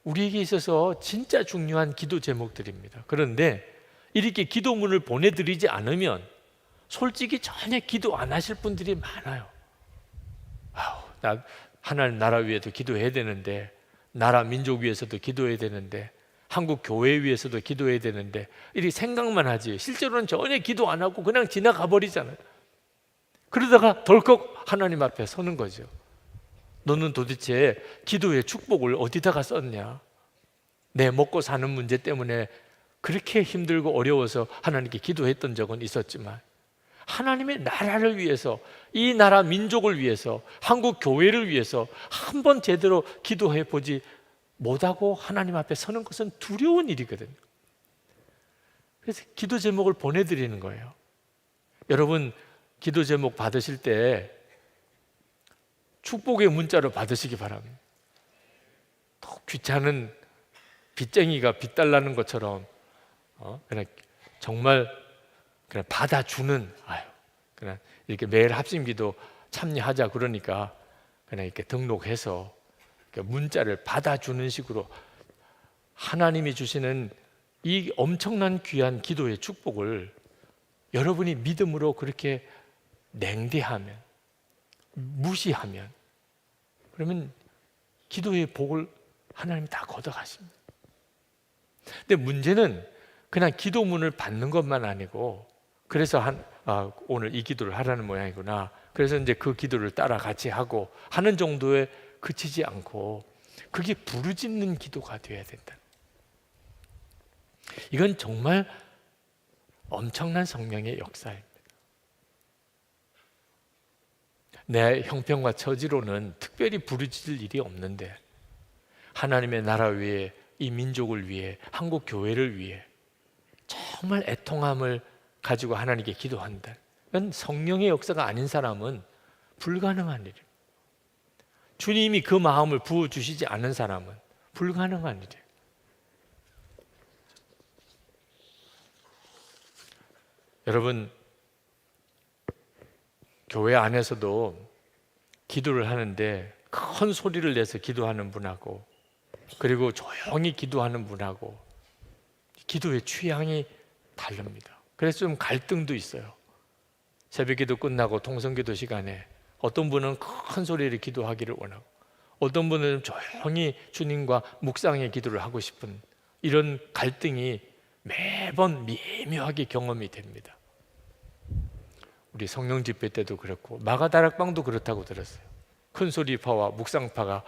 우리에게 있어서 진짜 중요한 기도 제목들입니다. 그런데 이렇게 기도문을 보내드리지 않으면 솔직히 전혀 기도 안 하실 분들이 많아요. 나 하나님 나라 위해도 기도해야 되는데, 나라 민족 위해서도 기도해야 되는데, 한국 교회 위해서도 기도해야 되는데, 이렇게 생각만 하지 실제로는 전혀 기도 안 하고 그냥 지나가 버리잖아요. 그러다가 덜컥 하나님 앞에 서는 거죠. 너는 도대체 기도의 축복을 어디다가 썼냐? 내 먹고 사는 문제 때문에 그렇게 힘들고 어려워서 하나님께 기도했던 적은 있었지만 하나님의 나라를 위해서, 이 나라 민족을 위해서, 한국 교회를 위해서 한 번 제대로 기도해 보지 못하고 하나님 앞에 서는 것은 두려운 일이거든요. 그래서 기도 제목을 보내드리는 거예요. 여러분 기도 제목 받으실 때 축복의 문자로 받으시기 바랍니다. 또 귀찮은 빚쟁이가 빚 달라는 것처럼 그냥 정말 그냥 받아주는, 그냥 이렇게 매일 합심기도 참여하자 그러니까 그냥 이렇게 등록해서 이렇게 문자를 받아주는 식으로 하나님이 주시는 이 엄청난 귀한 기도의 축복을 여러분이 믿음으로 그렇게 냉대하면, 무시하면, 그러면 기도의 복을 하나님이 다 걷어가십니다. 근데 문제는 그냥 기도문을 받는 것만 아니고, 그래서 오늘 이 기도를 하라는 모양이구나, 그래서 이제 그 기도를 따라 같이 하고 하는 정도에 그치지 않고 그게 부르짖는 기도가 되어야 된다. 이건 정말 엄청난 성령의 역사입니다. 내 형편과 처지로는 특별히 부르짖을 일이 없는데 하나님의 나라 위해, 이 민족을 위해, 한국 교회를 위해 정말 애통함을 가지고 하나님께 기도한다. 이건 성령의 역사가 아닌 사람은 불가능한 일이에요. 주님이 그 마음을 부어주시지 않은 사람은 불가능한 일이에요. 여러분, 교회 안에서도 기도를 하는데 큰 소리를 내서 기도하는 분하고, 그리고 조용히 기도하는 분하고 기도의 취향이 다릅니다. 그래서 좀 갈등도 있어요. 새벽기도 끝나고 통성기도 시간에 어떤 분은 큰 소리를 기도하기를 원하고, 어떤 분은 조용히 주님과 묵상의 기도를 하고 싶은 이런 갈등이 매번 미묘하게 경험이 됩니다. 우리 성령 집회 때도 그렇고 마가다락방도 그렇다고 들었어요. 큰 소리파와 묵상파가,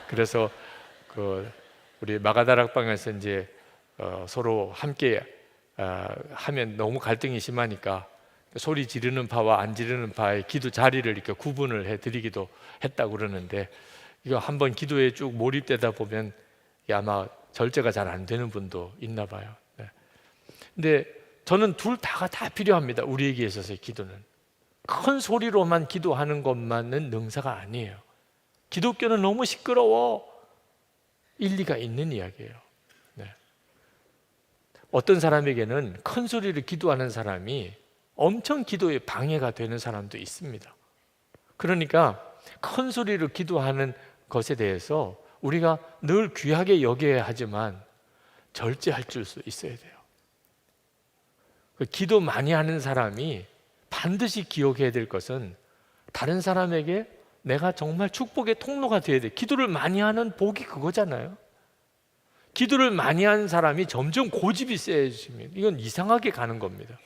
그래서 우리 마가다락방에서 이제 서로 함께 하면 너무 갈등이 심하니까 소리 지르는 파와 안 지르는 파의 기도 자리를 이렇게 구분을 해드리기도 했다고 그러는데, 이거 한번 기도에 쭉 몰입되다 보면 아마 절제가 잘 안 되는 분도 있나 봐요. 근데 저는 둘 다가 다 필요합니다. 우리에게 있어서의 기도는 큰 소리로만 기도하는 것만은 능사가 아니에요. 기독교는 너무 시끄러워, 일리가 있는 이야기예요. 어떤 사람에게는 큰 소리를 기도하는 사람이 엄청 기도에 방해가 되는 사람도 있습니다. 그러니까 큰 소리로 기도하는 것에 대해서 우리가 늘 귀하게 여겨야 하지만 절제할 줄 수 있어야 돼요. 기도 많이 하는 사람이 반드시 기억해야 될 것은, 다른 사람에게 내가 정말 축복의 통로가 되어야 돼. 기도를 많이 하는 복이 그거잖아요. 기도를 많이 하는 사람이 점점 고집이 세지면 이건 이상하게 가는 겁니다.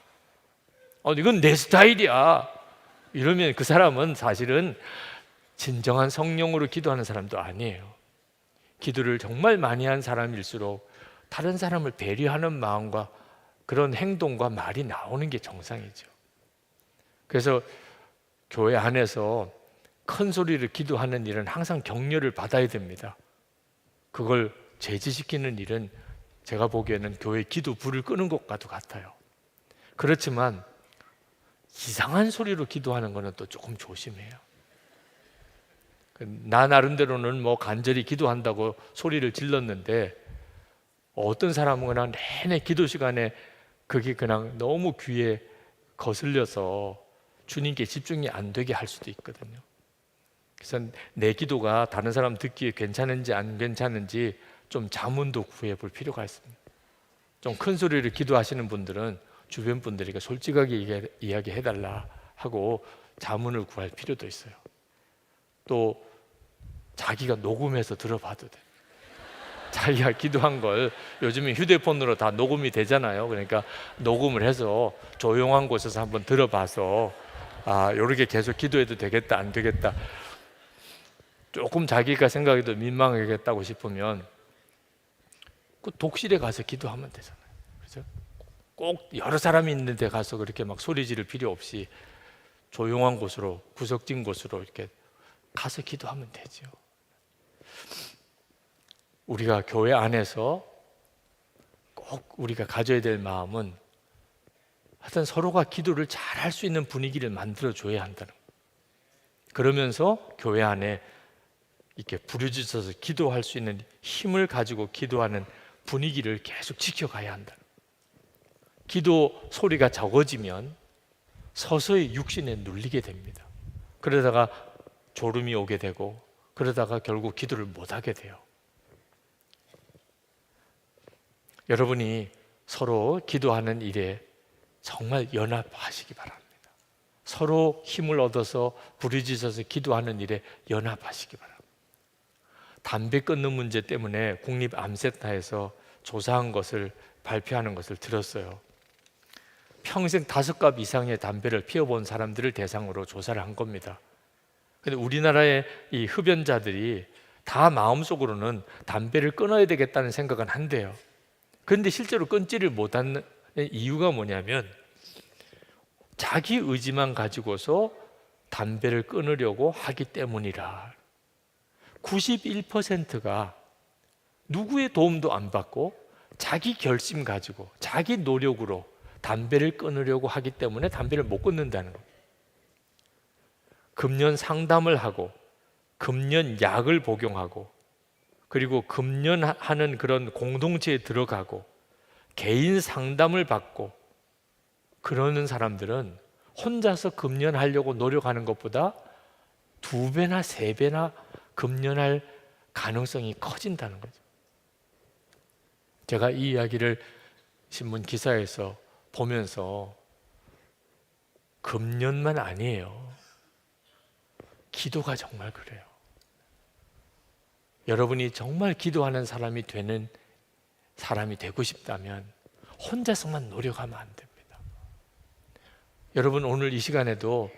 이건 내 스타일이야 이러면 그 사람은 사실은 진정한 성령으로 기도하는 사람도 아니에요. 기도를 정말 많이 한 사람일수록 다른 사람을 배려하는 마음과 그런 행동과 말이 나오는 게 정상이죠. 그래서 교회 안에서 큰 소리를 기도하는 일은 항상 격려를 받아야 됩니다. 그걸 제지시키는 일은 제가 보기에는 교회 기도 불을 끄는 것과도 같아요. 그렇지만 이상한 소리로 기도하는 것은 또 조금 조심해요. 나 나름대로는 뭐 간절히 기도한다고 소리를 질렀는데, 어떤 사람은 그냥 내내 기도 시간에 그게 그냥 너무 귀에 거슬려서 주님께 집중이 안 되게 할 수도 있거든요. 그래서 내 기도가 다른 사람 듣기에 괜찮은지 안 괜찮은지 좀 자문도 구해 볼 필요가 있습니다. 좀 큰 소리를 기도하시는 분들은 주변 분들에게 솔직하게 이야기해달라 하고 자문을 구할 필요도 있어요. 또 자기가 녹음해서 들어봐도 돼. 자기가 기도한 걸 요즘에 휴대폰으로 다 녹음이 되잖아요. 그러니까 녹음을 해서 조용한 곳에서 한번 들어봐서 이렇게 계속 기도해도 되겠다 안 되겠다, 조금 자기가 생각해도 민망하겠다고 싶으면 그 독실에 가서 기도하면 되잖아요. 그렇죠? 꼭 여러 사람이 있는 데 가서 그렇게 막 소리 지를 필요 없이 조용한 곳으로, 구석진 곳으로 이렇게 가서 기도하면 되죠. 우리가 교회 안에서 꼭 우리가 가져야 될 마음은 하여튼 서로가 기도를 잘 할 수 있는 분위기를 만들어줘야 한다는 거예요. 그러면서 교회 안에 이렇게 부르짖어서 기도할 수 있는 힘을 가지고 기도하는 분위기를 계속 지켜가야 한다. 기도 소리가 적어지면 서서히 육신에 눌리게 됩니다. 그러다가 졸음이 오게 되고, 그러다가 결국 기도를 못하게 돼요. 여러분이 서로 기도하는 일에 정말 연합하시기 바랍니다. 서로 힘을 얻어서 부르짖어서 기도하는 일에 연합하시기 바랍니다. 담배 끊는 문제 때문에 국립암센터에서 조사한 것을 발표하는 것을 들었어요. 평생 5갑 이상의 담배를 피워본 사람들을 대상으로 조사를 한 겁니다. 근데 우리나라의 이 흡연자들이 다 마음속으로는 담배를 끊어야 되겠다는 생각은 한대요. 그런데 실제로 끊지를 못하는 이유가 뭐냐면, 자기 의지만 가지고서 담배를 끊으려고 하기 때문이라. 91%가 누구의 도움도 안 받고 자기 결심 가지고 자기 노력으로 담배를 끊으려고 하기 때문에 담배를 못 끊는다는 거예요. 금연 상담을 하고 금연 약을 복용하고 그리고 금연하는 그런 공동체에 들어가고 개인 상담을 받고 그러는 사람들은 혼자서 금연하려고 노력하는 것보다 2배나 3배나 금연할 가능성이 커진다는 거죠. 제가 이 이야기를 신문 기사에서 보면서 금연만 아니에요. 기도가 정말 그래요. 여러분이 정말 기도하는 사람이 되는 사람이 되고 싶다면 혼자서만 노력하면 안 됩니다. 여러분 오늘 이 시간에도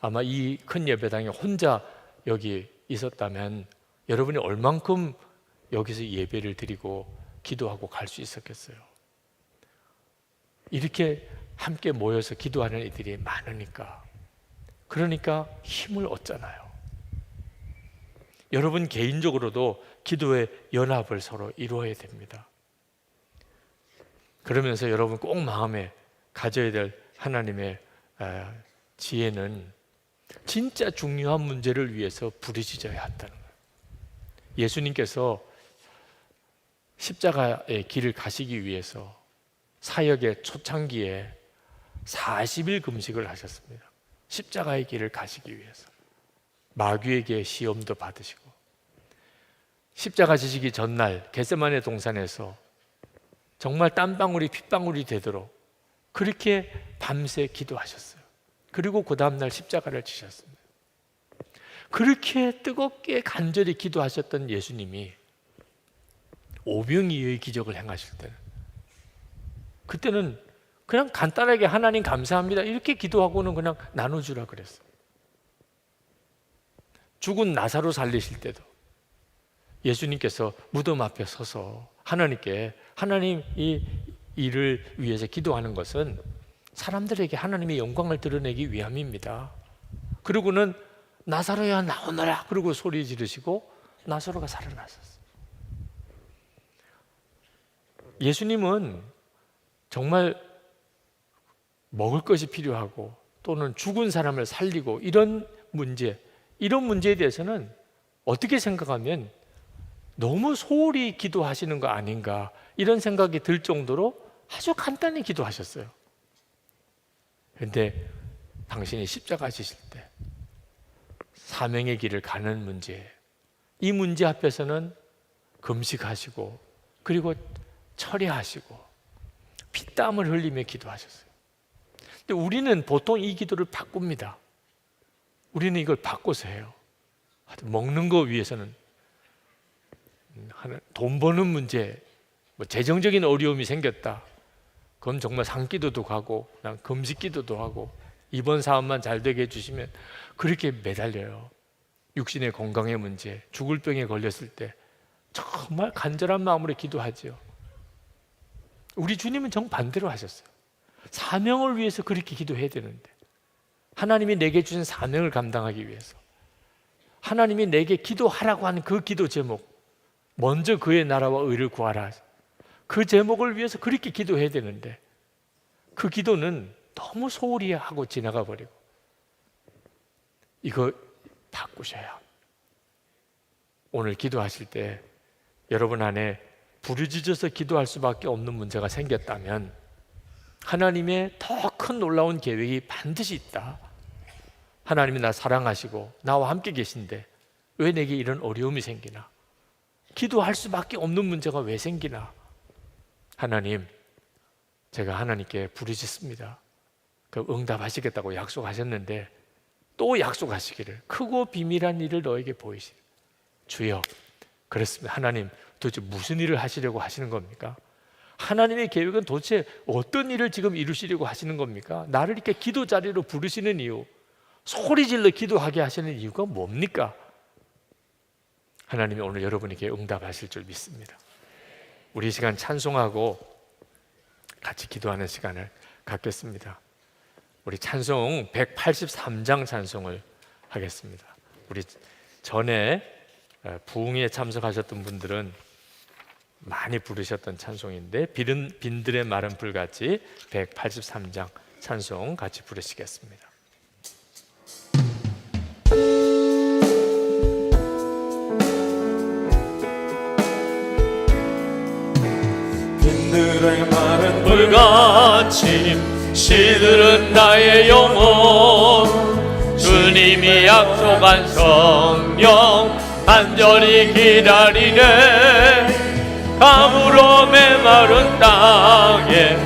아마 이 큰 예배당에 혼자 여기 있었다면 여러분이 얼만큼 여기서 예배를 드리고 기도하고 갈 수 있었겠어요? 이렇게 함께 모여서 기도하는 이들이 많으니까, 그러니까 힘을 얻잖아요. 여러분 개인적으로도 기도의 연합을 서로 이루어야 됩니다. 그러면서 여러분 꼭 마음에 가져야 될 하나님의 지혜는 진짜 중요한 문제를 위해서 부르짖어야 한다는 거예요. 예수님께서 십자가의 길을 가시기 위해서 사역의 초창기에 40일 금식을 하셨습니다. 십자가의 길을 가시기 위해서 마귀에게 시험도 받으시고, 십자가 지시기 전날 겟세마네 동산에서 정말 땀방울이 핏방울이 되도록 그렇게 밤새 기도하셨어요. 그리고 그 다음날 십자가를 지셨습니다. 그렇게 뜨겁게 간절히 기도하셨던 예수님이 오병이어의 기적을 행하실 때는, 그때는 그냥 간단하게 하나님 감사합니다 이렇게 기도하고는 그냥 나눠주라 그랬어요. 죽은 나사로 살리실 때도 예수님께서 무덤 앞에 서서 하나님께, 하나님 이 일을 위해서 기도하는 것은 사람들에게 하나님의 영광을 드러내기 위함입니다. 그리고는 나사로야 나오너라 그리고 소리 지르시고 나사로가 살아났었어요. 예수님은 정말 먹을 것이 필요하고 또는 죽은 사람을 살리고 이런 문제에 대해서는 어떻게 생각하면 너무 소홀히 기도하시는 거 아닌가 이런 생각이 들 정도로 아주 간단히 기도하셨어요. 그런데 당신이 십자가 지실 때 사명의 길을 가는 문제, 이 문제 앞에서는 금식하시고 그리고 철야하시고 피땀을 흘리며 기도하셨어요. 근데 우리는 보통 이 기도를 바꿉니다. 우리는 이걸 바꿔서 해요. 먹는 거 위해서는 돈 버는 문제, 재정적인 어려움이 생겼다. 그럼 정말 산기도도 가고 금식기도도 하고 이번 사업만 잘 되게 해주시면 그렇게 매달려요. 육신의 건강의 문제, 죽을 병에 걸렸을 때 정말 간절한 마음으로 기도하죠. 우리 주님은 정반대로 하셨어요. 사명을 위해서 그렇게 기도해야 되는데, 하나님이 내게 주신 사명을 감당하기 위해서, 하나님이 내게 기도하라고 하는 그 기도 제목, 먼저 그의 나라와 의를 구하라, 그 제목을 위해서 그렇게 기도해야 되는데 그 기도는 너무 소홀히 하고 지나가 버리고, 이거 바꾸셔야. 오늘 기도하실 때 여러분 안에 부르짖어서 기도할 수밖에 없는 문제가 생겼다면 하나님의 더 큰 놀라운 계획이 반드시 있다. 하나님이 나 사랑하시고 나와 함께 계신데 왜 내게 이런 어려움이 생기나? 기도할 수밖에 없는 문제가 왜 생기나? 하나님, 제가 하나님께 부르짖습니다. 그 응답하시겠다고 약속하셨는데 또 약속하시기를, 크고 비밀한 일을 너에게 보이시리. 주여, 그렇습니다. 하나님, 도대체 무슨 일을 하시려고 하시는 겁니까? 하나님의 계획은 도대체 어떤 일을 지금 이루시려고 하시는 겁니까? 나를 이렇게 기도 자리로 부르시는 이유, 소리 질러 기도하게 하시는 이유가 뭡니까? 하나님이 오늘 여러분에게 응답하실 줄 믿습니다. 우리 시간 찬송하고 같이 기도하는 시간을 갖겠습니다. 우리 찬송 183장 찬송을 하겠습니다. 우리 전에 부흥회에 참석하셨던 분들은 많이 부르셨던 찬송인데, 빈들의 마른 불같이 183장 찬송 같이 부르시겠습니다. 빈들의 마른 불같이 시들은 나의 영혼 주님이 약속한 성령 간절히 기다리네. 감으로 메마른 땅에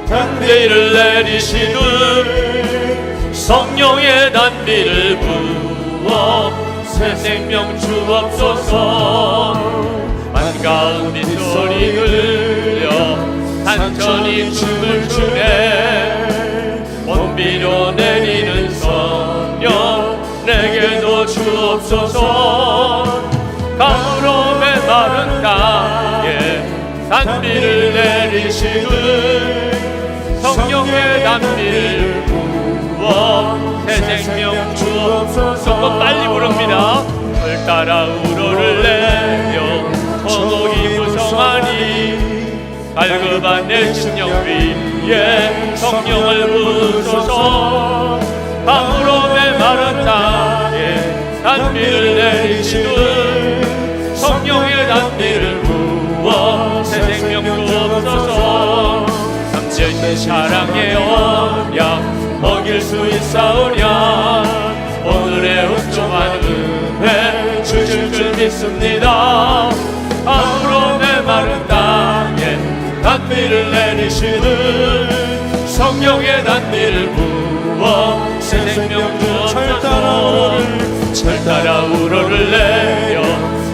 단비를 내리시듯 성령의 단비를 부어 새 생명 주옵소서. 반가운 빗소리 들려 산천이 춤을 추네. 온비로 내리는 성령 내게도 주옵소서. 감으로 메마른 땅에 단비를 내리시듯 성령의 단비를 부어 새 생명 주옵소서. 조금 빨리 부릅니다. 절 따라 우로를 내려 천옥이 무성하니 갈급한 내 심령 위에 성령을 부으소서. 감으로 메마른 땅에 단비를 내리시듯 성령의 단비를 부어 새 생명 주옵소서. 삼천의 사랑의 언약 먹일 수 있사오랴. 오늘의 흡족한 은혜 주실 줄 믿습니다. 감으로 메마른 땅에 단비를 내리시듯 성령의 단비를 부어 새 생명 주옵소서. 절 따라 우로를 내려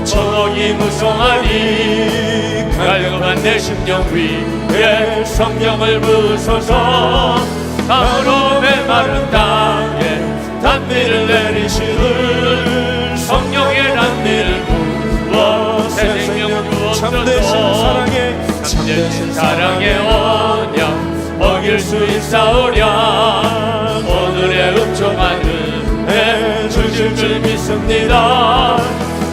천옥이 무성하니 갈급한 내 심령 위에 성령을 부으소서. 감으로 메마른 땅에 단비를 내리시듯 성령의 단비를 부어 새 생명 주옵소서. 참되신 사랑의 언약 먹일 수 있사오랴. 오늘의 흡족한 은혜 주실 줄 믿습니다.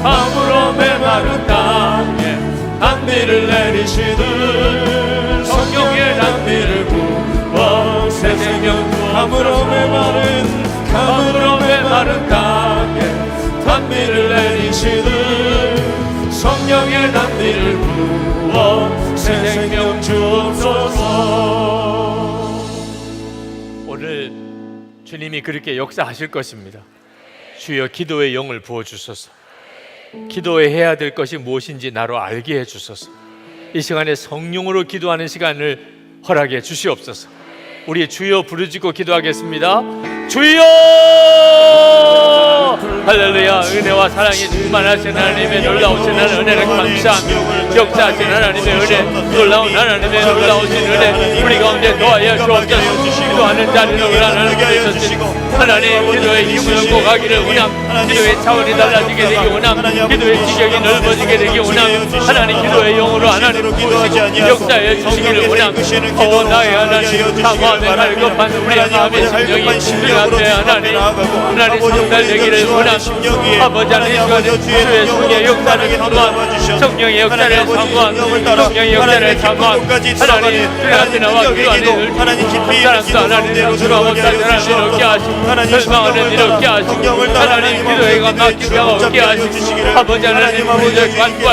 감으로 메마른 땅에 단비를 내리시듯 성령의 단비를 부어 새 생명 주옵소서. 감으로 메마른 땅에 단비를 내리시듯 성령의 단비를 부어 새 생명 주옵소서. 오늘 주님이 그렇게 역사하실 것입니다. 주여 기도의 영을 부어주소서. 기도에 해야 될 것이 무엇인지 나로 알게 해주소서. 이 시간에 성령으로 기도하는 시간을 허락해 주시옵소서. 우리 주여 부르짖고 기도하겠습니다. 주여! 할렐루야. 은혜와 사랑이 충만하신 하나님의 놀라우신 은혜를 감사합니다. 역사하신 하나님의 은혜, 놀라운 하나님의 놀라우신 은혜 우리 가운데 도와여 주옵소서. 기도하는 자리를 하나님께 주시고 하나님 기도의 힘을 얻고 가기를 원함. 기도의 차원이 달라지게 되기 원함. 기도의 지경이 넓어지게 되기 원함. 하나님 기도의 영으로 하나님 부으시고 역사에 주시기를 원함. 오 나의 하나님 사모하며 갈급한 우리의 마음의 심령이 주님 앞에 하나님 상달되기를 원함. 아버지 하나님 주의 성령의 역사를 사모한 성령의 역사를 사모한 성령의 역사를 사모한 하나님 주의 앞에 나와 기도하는 사람도 하나님 주가 못하는 하나님 얻게 하시고 절망하는 일 얻게 하시고 하나님 기도회가 막히다가 얻게 하시고 아버지 하나님 우리를 간구할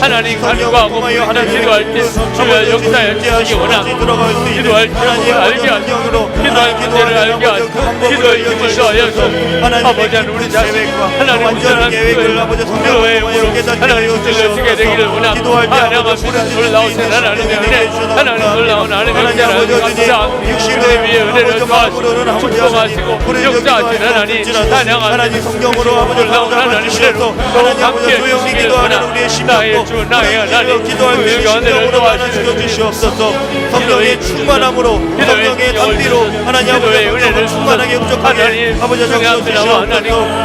하나님 간구하고 하나님 기도할 때 주의 역사에 주시기 원함. 기도할 때 알게 하시고 기도할 문제를 알게 하시고 기도의 힘을 더하여서 아버지 하나님 우리 자신 하나님 운전한 기도의 힘으로 하나님 운전을 쓰게 되기를 원함. 하나님 놀라우신 하나님의 은혜 하나님 놀라운 하나님의 은혜를 감사합니다. 기도의 위에 은혜를 더하시고 축복하시고 역사하신 하나님 찬양하는 성경으로 놀라운 하나님 은혜로 더욱 함께 해주시기를 원함. 나의 주 나의 하나님 그 은혜를 더하시는 주시옵소서. 성령의 충만함으로 성령의 단비로 하나님 아버지 충만하게 흡족하게 아버지 주시옵소서.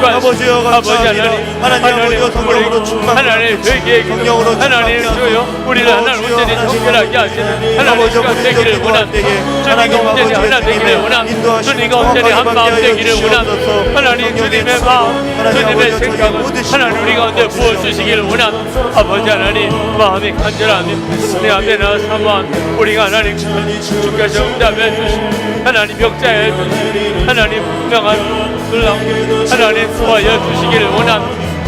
아버지여 감사합니다. 하나님 아버지여 성령으로 충만하게 성령으로 하나님 주여 우리를 하나님 온전히 정결하게 하시는 하나님 주가 되기를 원함. 주님과 온전히 하나 되기를 원함. 주님과 온전히 한 마음 되기를 원함. 하나님 주님의 마음 주님의 생각을 하나님 우리 가운데 부어주시기를 원함. 아버지 하나님 마음이 간절하며 내 앞에 나 사모한 우리가 하나님 주께서 응답해 주시고 하나님 역사해 주시고 하나님 분명한 놀라운 하나님 도와여 주시기를 원함.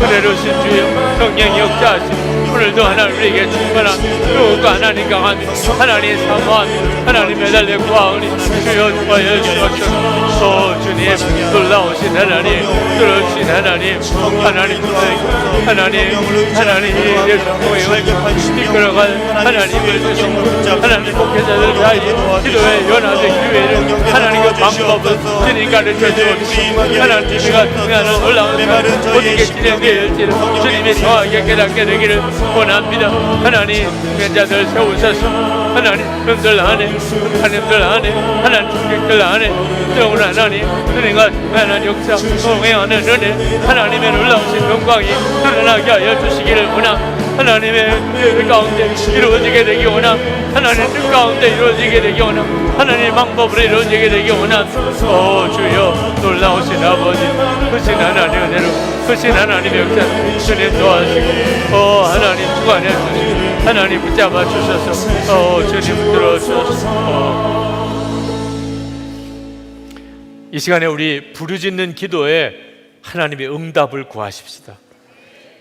은혜로우신 주여 성령이 역사하시고 오늘도 하나님 우리에게 충만한 그것과 하나님 강함이 하나님 사모함 하나님 매달려 구하오니 주여 구하여 주옵소서. 주님 놀라우신 하나님 그러신 하나님 하나님 예수님의 이끌어갈 하나님을 주시고 하나님 목회자들 사이에 기도의 연합의 기회를 하나님의 방법을 주님 가르쳐 주옵시고 하나님과 통하는 놀라운 어떻게 진행되어질지를 주님이 정확하게 깨닫게 되기를 원합니다. 하나님 목회자들 세우셔서 하나님들 안에 하나님들 안에 영원 하나님 주님과 하나님 역사 동행하는 은혜 하나님의 놀라우신 영광이 드러나게 하여 주시기를 원합니다. 하나님의 뜻 가운데 이루어지게 되기 원함 하나님의 뜻 가운데 이루어지게 되기 원함 하나님의 방법으로 이루어지게 되기 원함. 주여 놀라우신 아버지 크신 하나님의 은혜로 크신 하나님의 역사 주님 도와주시고 하나님 주관해 주시고 하나님 붙잡아 주셔서 주님 들어주셔서 이 시간에 우리 부르짖는 기도에 하나님의 응답을 구하십시다.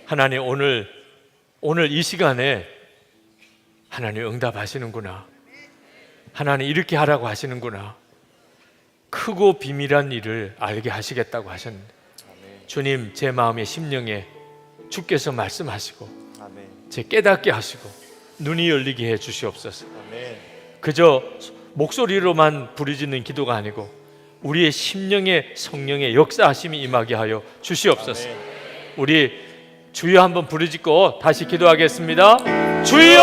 하나님 오늘 이 시간에 하나님 응답하시는구나. 하나님 이렇게 하라고 하시는구나. 크고 비밀한 일을 알게 하시겠다고 하셨는데 주님 제 마음의 심령에 주께서 말씀하시고 제 깨닫게 하시고 눈이 열리게 해 주시옵소서. 그저 목소리로만 부르짖는 기도가 아니고 우리의 심령에 성령의 역사하심이 임하게 하여 주시옵소서. 우리 주여 한번 부르짖고 다시 기도하겠습니다. 주여!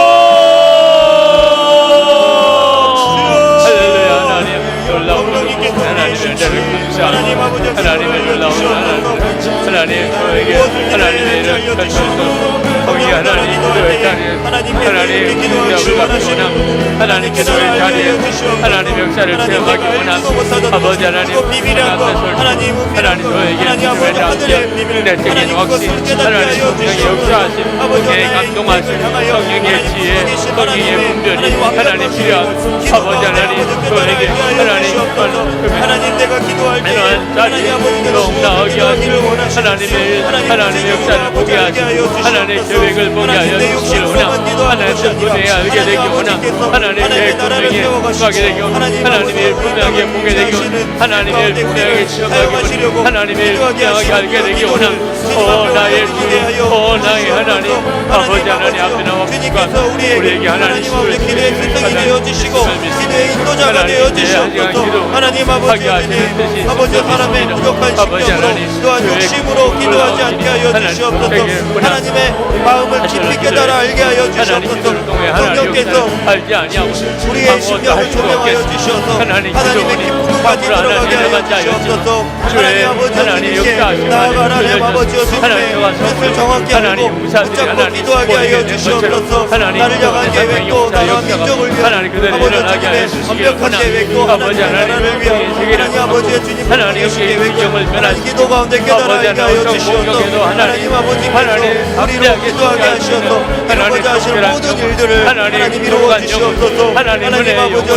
할렐루야. 하나님 놀라운 하나님의 은혜를 감사합니다. 하나님의 놀라운 하나님 저에게 하나님의 은혜를 펼쳐주소서. 거기 하나님 기도의 자리에 하나님 응답을 받기 원함 하나님 기도의 자리에 하나님 역사를 체험하기 원함 아버지 하나님 하나님 저에게 기도의 자리에 내적인 확신 하나님 성령의 역사하심 성령의 감동하심 성령의 지혜 성령의 분별이 하나님 필요한 아버지 하나님 저에게 하나님 내가 기도할 때 자리에 더욱 나아가게 하시고 하나님의 역사를 보게 하시고 하나님의 계획을 보게 하여 주시길 원함 하나님의 분명히 알게 되기 원함 하나님의 계획 분명히 구하게 되기 원함 하나님의 분명하게 보게 되기 원함 하나님의 분명하게 체험하기 원함 하나님의 분명하게 알게 되기 원함 나의 주님 나의 하나님 아버지 하나님 앞에 나와 부가 우리에게 하나님 기도의 필승이 되어주시고 기도의 인도자가 되어주시옵소서. 하나님 아버지 사람의 부족한 심령으로 또한 욕심으로 기도하지 않게 하여 주시옵소서. 하나님의 마음을 깊이 깨달아 알게 하여 주시옵소서. 성령께서 우리의 심령을 조명하여 주셔서 하나님의 깊음까지 들어가게 하여 주시옵소서. 하나님 아버지 주님께 나아가 하나님 아버지여 주님의 뜻을 정확히 알고 붙잡고 기도하게 하여 주시옵소서. 나를 향한 계획도 나라 민족을 위한 아버지 주님의 완벽한 계획도 하나님 나라를 위한 하나님 아버지의 주님 하나님의 계획을 기도 가운데 깨달아 알게 하여 주시옵소서. 하나님 아버지 우리로 기도하게 하시옵소서. 이루고자 하시는 모든 일들을 하나님 이루어 주시옵소서. 하나님 아버지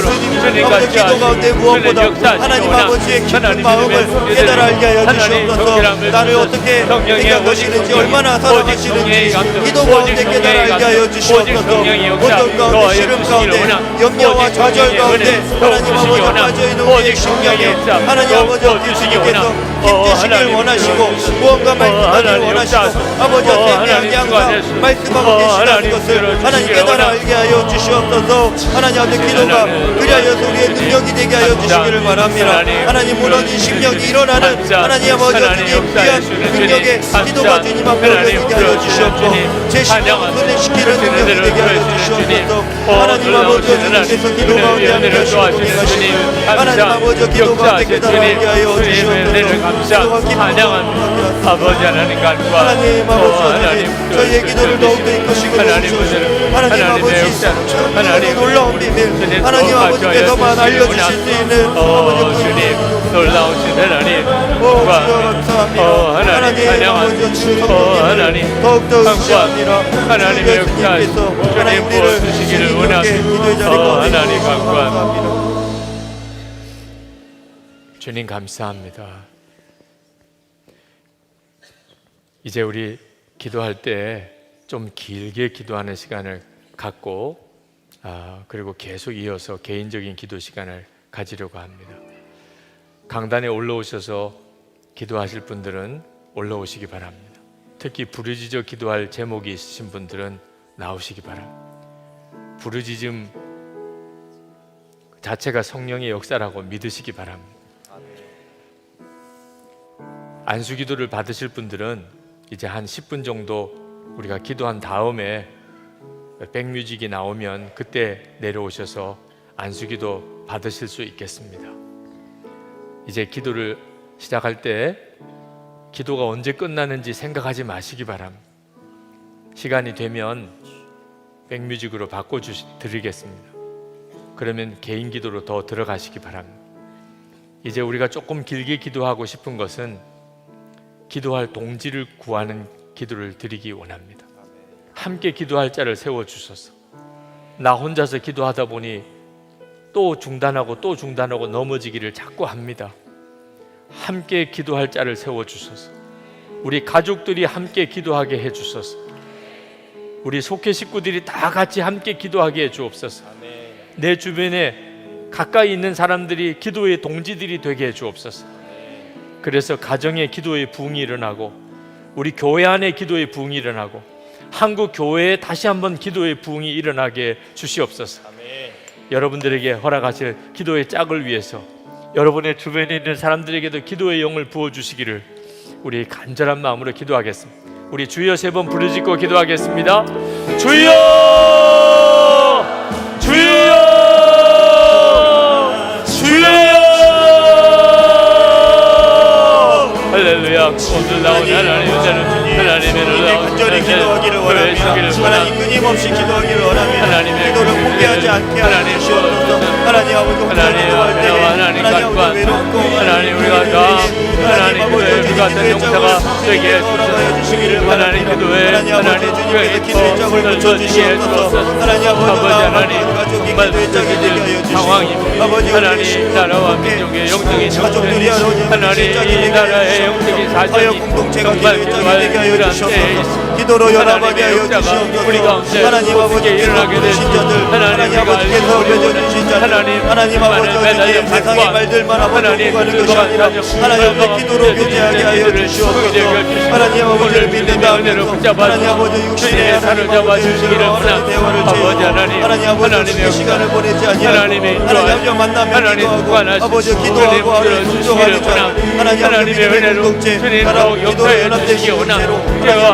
주님 아버지 기도 가운데 무엇보다 하나님 아버지의 깊은 마음을 깨달아 알게 하여 주시옵소서. 나를 어떻게 생각하시는지 얼마나 사랑하시는지 기도 가운데 깨달아 알게 하여 주시옵소서. 어떤 가운데 시름 가운데 염려와 좌절 가운데 하나님 아버지 빠져있는 우리의 심령에 하나님 아버지 주님께서 힘주시길 원하시고 무언가 말씀하기를 원하시고 아버지한테 항상 말씀하고 계시다는 것을 하나님 깨달아 알게 하여 주시옵소서. 하나님 아버지 기도가 그리하여서 우리의 능력이 되게 하여 주시기를 바랍니다. 하나님 무너진 심령이 일어나는 하나님 아버지 주님 귀한 능력의 기도가 주님 앞에 올려지게 하여 주시옵소서. 제 심령을 소진시키는 능력이 되게 하여 주시옵소서. 하나님 아버지 주님께서 기도 가운데 함께 하시고 동행하시고 하나님 아버지 기도 가운데 깨달아 알게 하여 주시옵소서. 찬양합니다. 아버지 하나님 간구하 하나님 아버지 저희의 기도를 더욱더 이끄시고 도우시옵소서. 하나님 아버지 하나님 놀라운 비밀 하나님 아버지께서만 알려주실 수 있는 아버지 주님 놀라우신 하나님 감사합니다. 하나님 찬양합니다. 하나님 더욱더 의지합니다. 하나님의 역사에서 주님 부어주시기를 원합니다. 하나님 간구합니다. 주님 감사합니다. 이제 우리 기도할 때 좀 길게 기도하는 시간을 갖고 그리고 계속 이어서 개인적인 기도 시간을 가지려고 합니다. 강단에 올라오셔서 기도하실 분들은 올라오시기 바랍니다. 특히 부르짖어 기도할 제목이 있으신 분들은 나오시기 바랍니다. 부르짖음 자체가 성령의 역사라고 믿으시기 바랍니다. 안수기도를 받으실 분들은 이제 한 10분 정도 우리가 기도한 다음에 백뮤직이 나오면 그때 내려오셔서 안수기도 받으실 수 있겠습니다. 이제 기도를 시작할 때 기도가 언제 끝나는지 생각하지 마시기 바랍니다. 시간이 되면 백뮤직으로 바꿔드리겠습니다. 그러면 개인 기도로 더 들어가시기 바랍니다. 이제 우리가 조금 길게 기도하고 싶은 것은 기도할 동지를 구하는 기도를 드리기 원합니다. 함께 기도할 자를 세워주소서. 나 혼자서 기도하다 보니 또 중단하고 넘어지기를 자꾸 합니다. 함께 기도할 자를 세워주소서. 우리 가족들이 함께 기도하게 해주소서. 우리 속회 식구들이 다 같이 함께 기도하게 해주옵소서. 내 주변에 가까이 있는 사람들이 기도의 동지들이 되게 해주옵소서. 그래서 가정의 기도의 부흥이 일어나고 우리 교회 안에 기도의 부흥이 일어나고 한국 교회에 다시 한번 기도의 부흥이 일어나게 주시옵소서. 여러분들에게 허락하실 기도의 짝을 위해서 여러분의 주변에 있는 사람들에게도 기도의 영을 부어주시기를 우리 간절한 마음으로 기도하겠습니다. 우리 주여 3번 부르짖고 기도하겠습니다. 주여! 주여! 주여! 할렐루야. 오늘 나온 하나님의 은혜는 하나님의 놀라운 간절히 기도하기를 원합니다. 하나님 끊임없이 기도하기를 원합니다. 기도를 포기하지 않게 하여 주시옵소서. 하나님 아버지 혼자 기도할 때 하나님 아버지 외롭고 하나님 우리가 다 하나님 기도에 같은 용사가 되게 해주시기를 하나님 기도에 하나님 주님께서 기도의 짝을 붙여주시옵소서. 하나님 아버지 가족이 기도의 짝이 되게 하여 주시고 하나님 나라와 민족의 영적인 가족들이 하나님 나라의 영적인 사정이 공동체가 기도의 짝이 되게 하여 주시옵소서. 기도로 연합하게 하여 주시옵소서. 하나님 아버지께서 부르신 자들 하나님 아버지께서 맺어주신 자들 하나님 아버지 세상의 말들만 아버지 오고 가는 것이 아니라 하나님 아버지 기도로 교제하게 하여 주시옵소서. 하나님 아버지를 믿는다 하면서 하나님 아버지 육신의 하나님 아버지를 원하는 대화를 제하고 하나님 아버지 시간을 보내지 아니하고 하나님 만나면 기도하고 아버지 기도하고 하나님 순종하는 자 하나님 아버지의 공동체 하나님 기도로 연합되시는 채로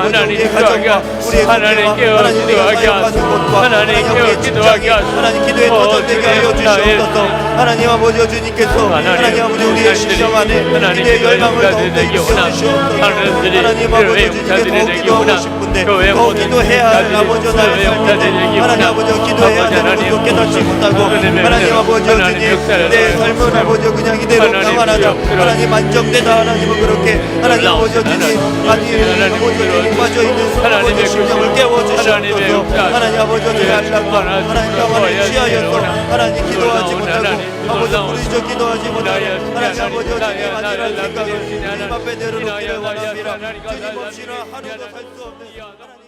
하나님 가정과 우리의 가정과 하나님의 사역하는 곳과 하나님의 직장이 하나님 기도에 터전되게 하여 주시옵소서. 하나님 아버지 주님께서 하나님 아버지 우리의 심령 안에 기도의 열망을 더욱더 일으켜 주시옵소서. 하나님 아버지 주님께 더 기도하고 싶은데 더 기도해야 할 아버지 나의 삶인데 하나님 아버지 기도해야 되는 것도 깨닫지 못하고 하나님 아버지 주님 내 삶은 아버지 그냥 이대로 평안하다 하나님 안정되다 하나님은 그렇게 하나님 아버지 주님 아니 아버지 주님 빠져있는 하나님의 심령을 깨워주시옵소서. 하나님 아버지 주님 알라고 하나님 평안을 취하여서 하나님 기도하지 못하고 아버지 부르짖어 기도하지 못하고 하나님 아버지 주님 아니란 생각을 주님 앞에 내려놓기를 원합니다. 주님 없이는 하루도 살 수 없는 하나님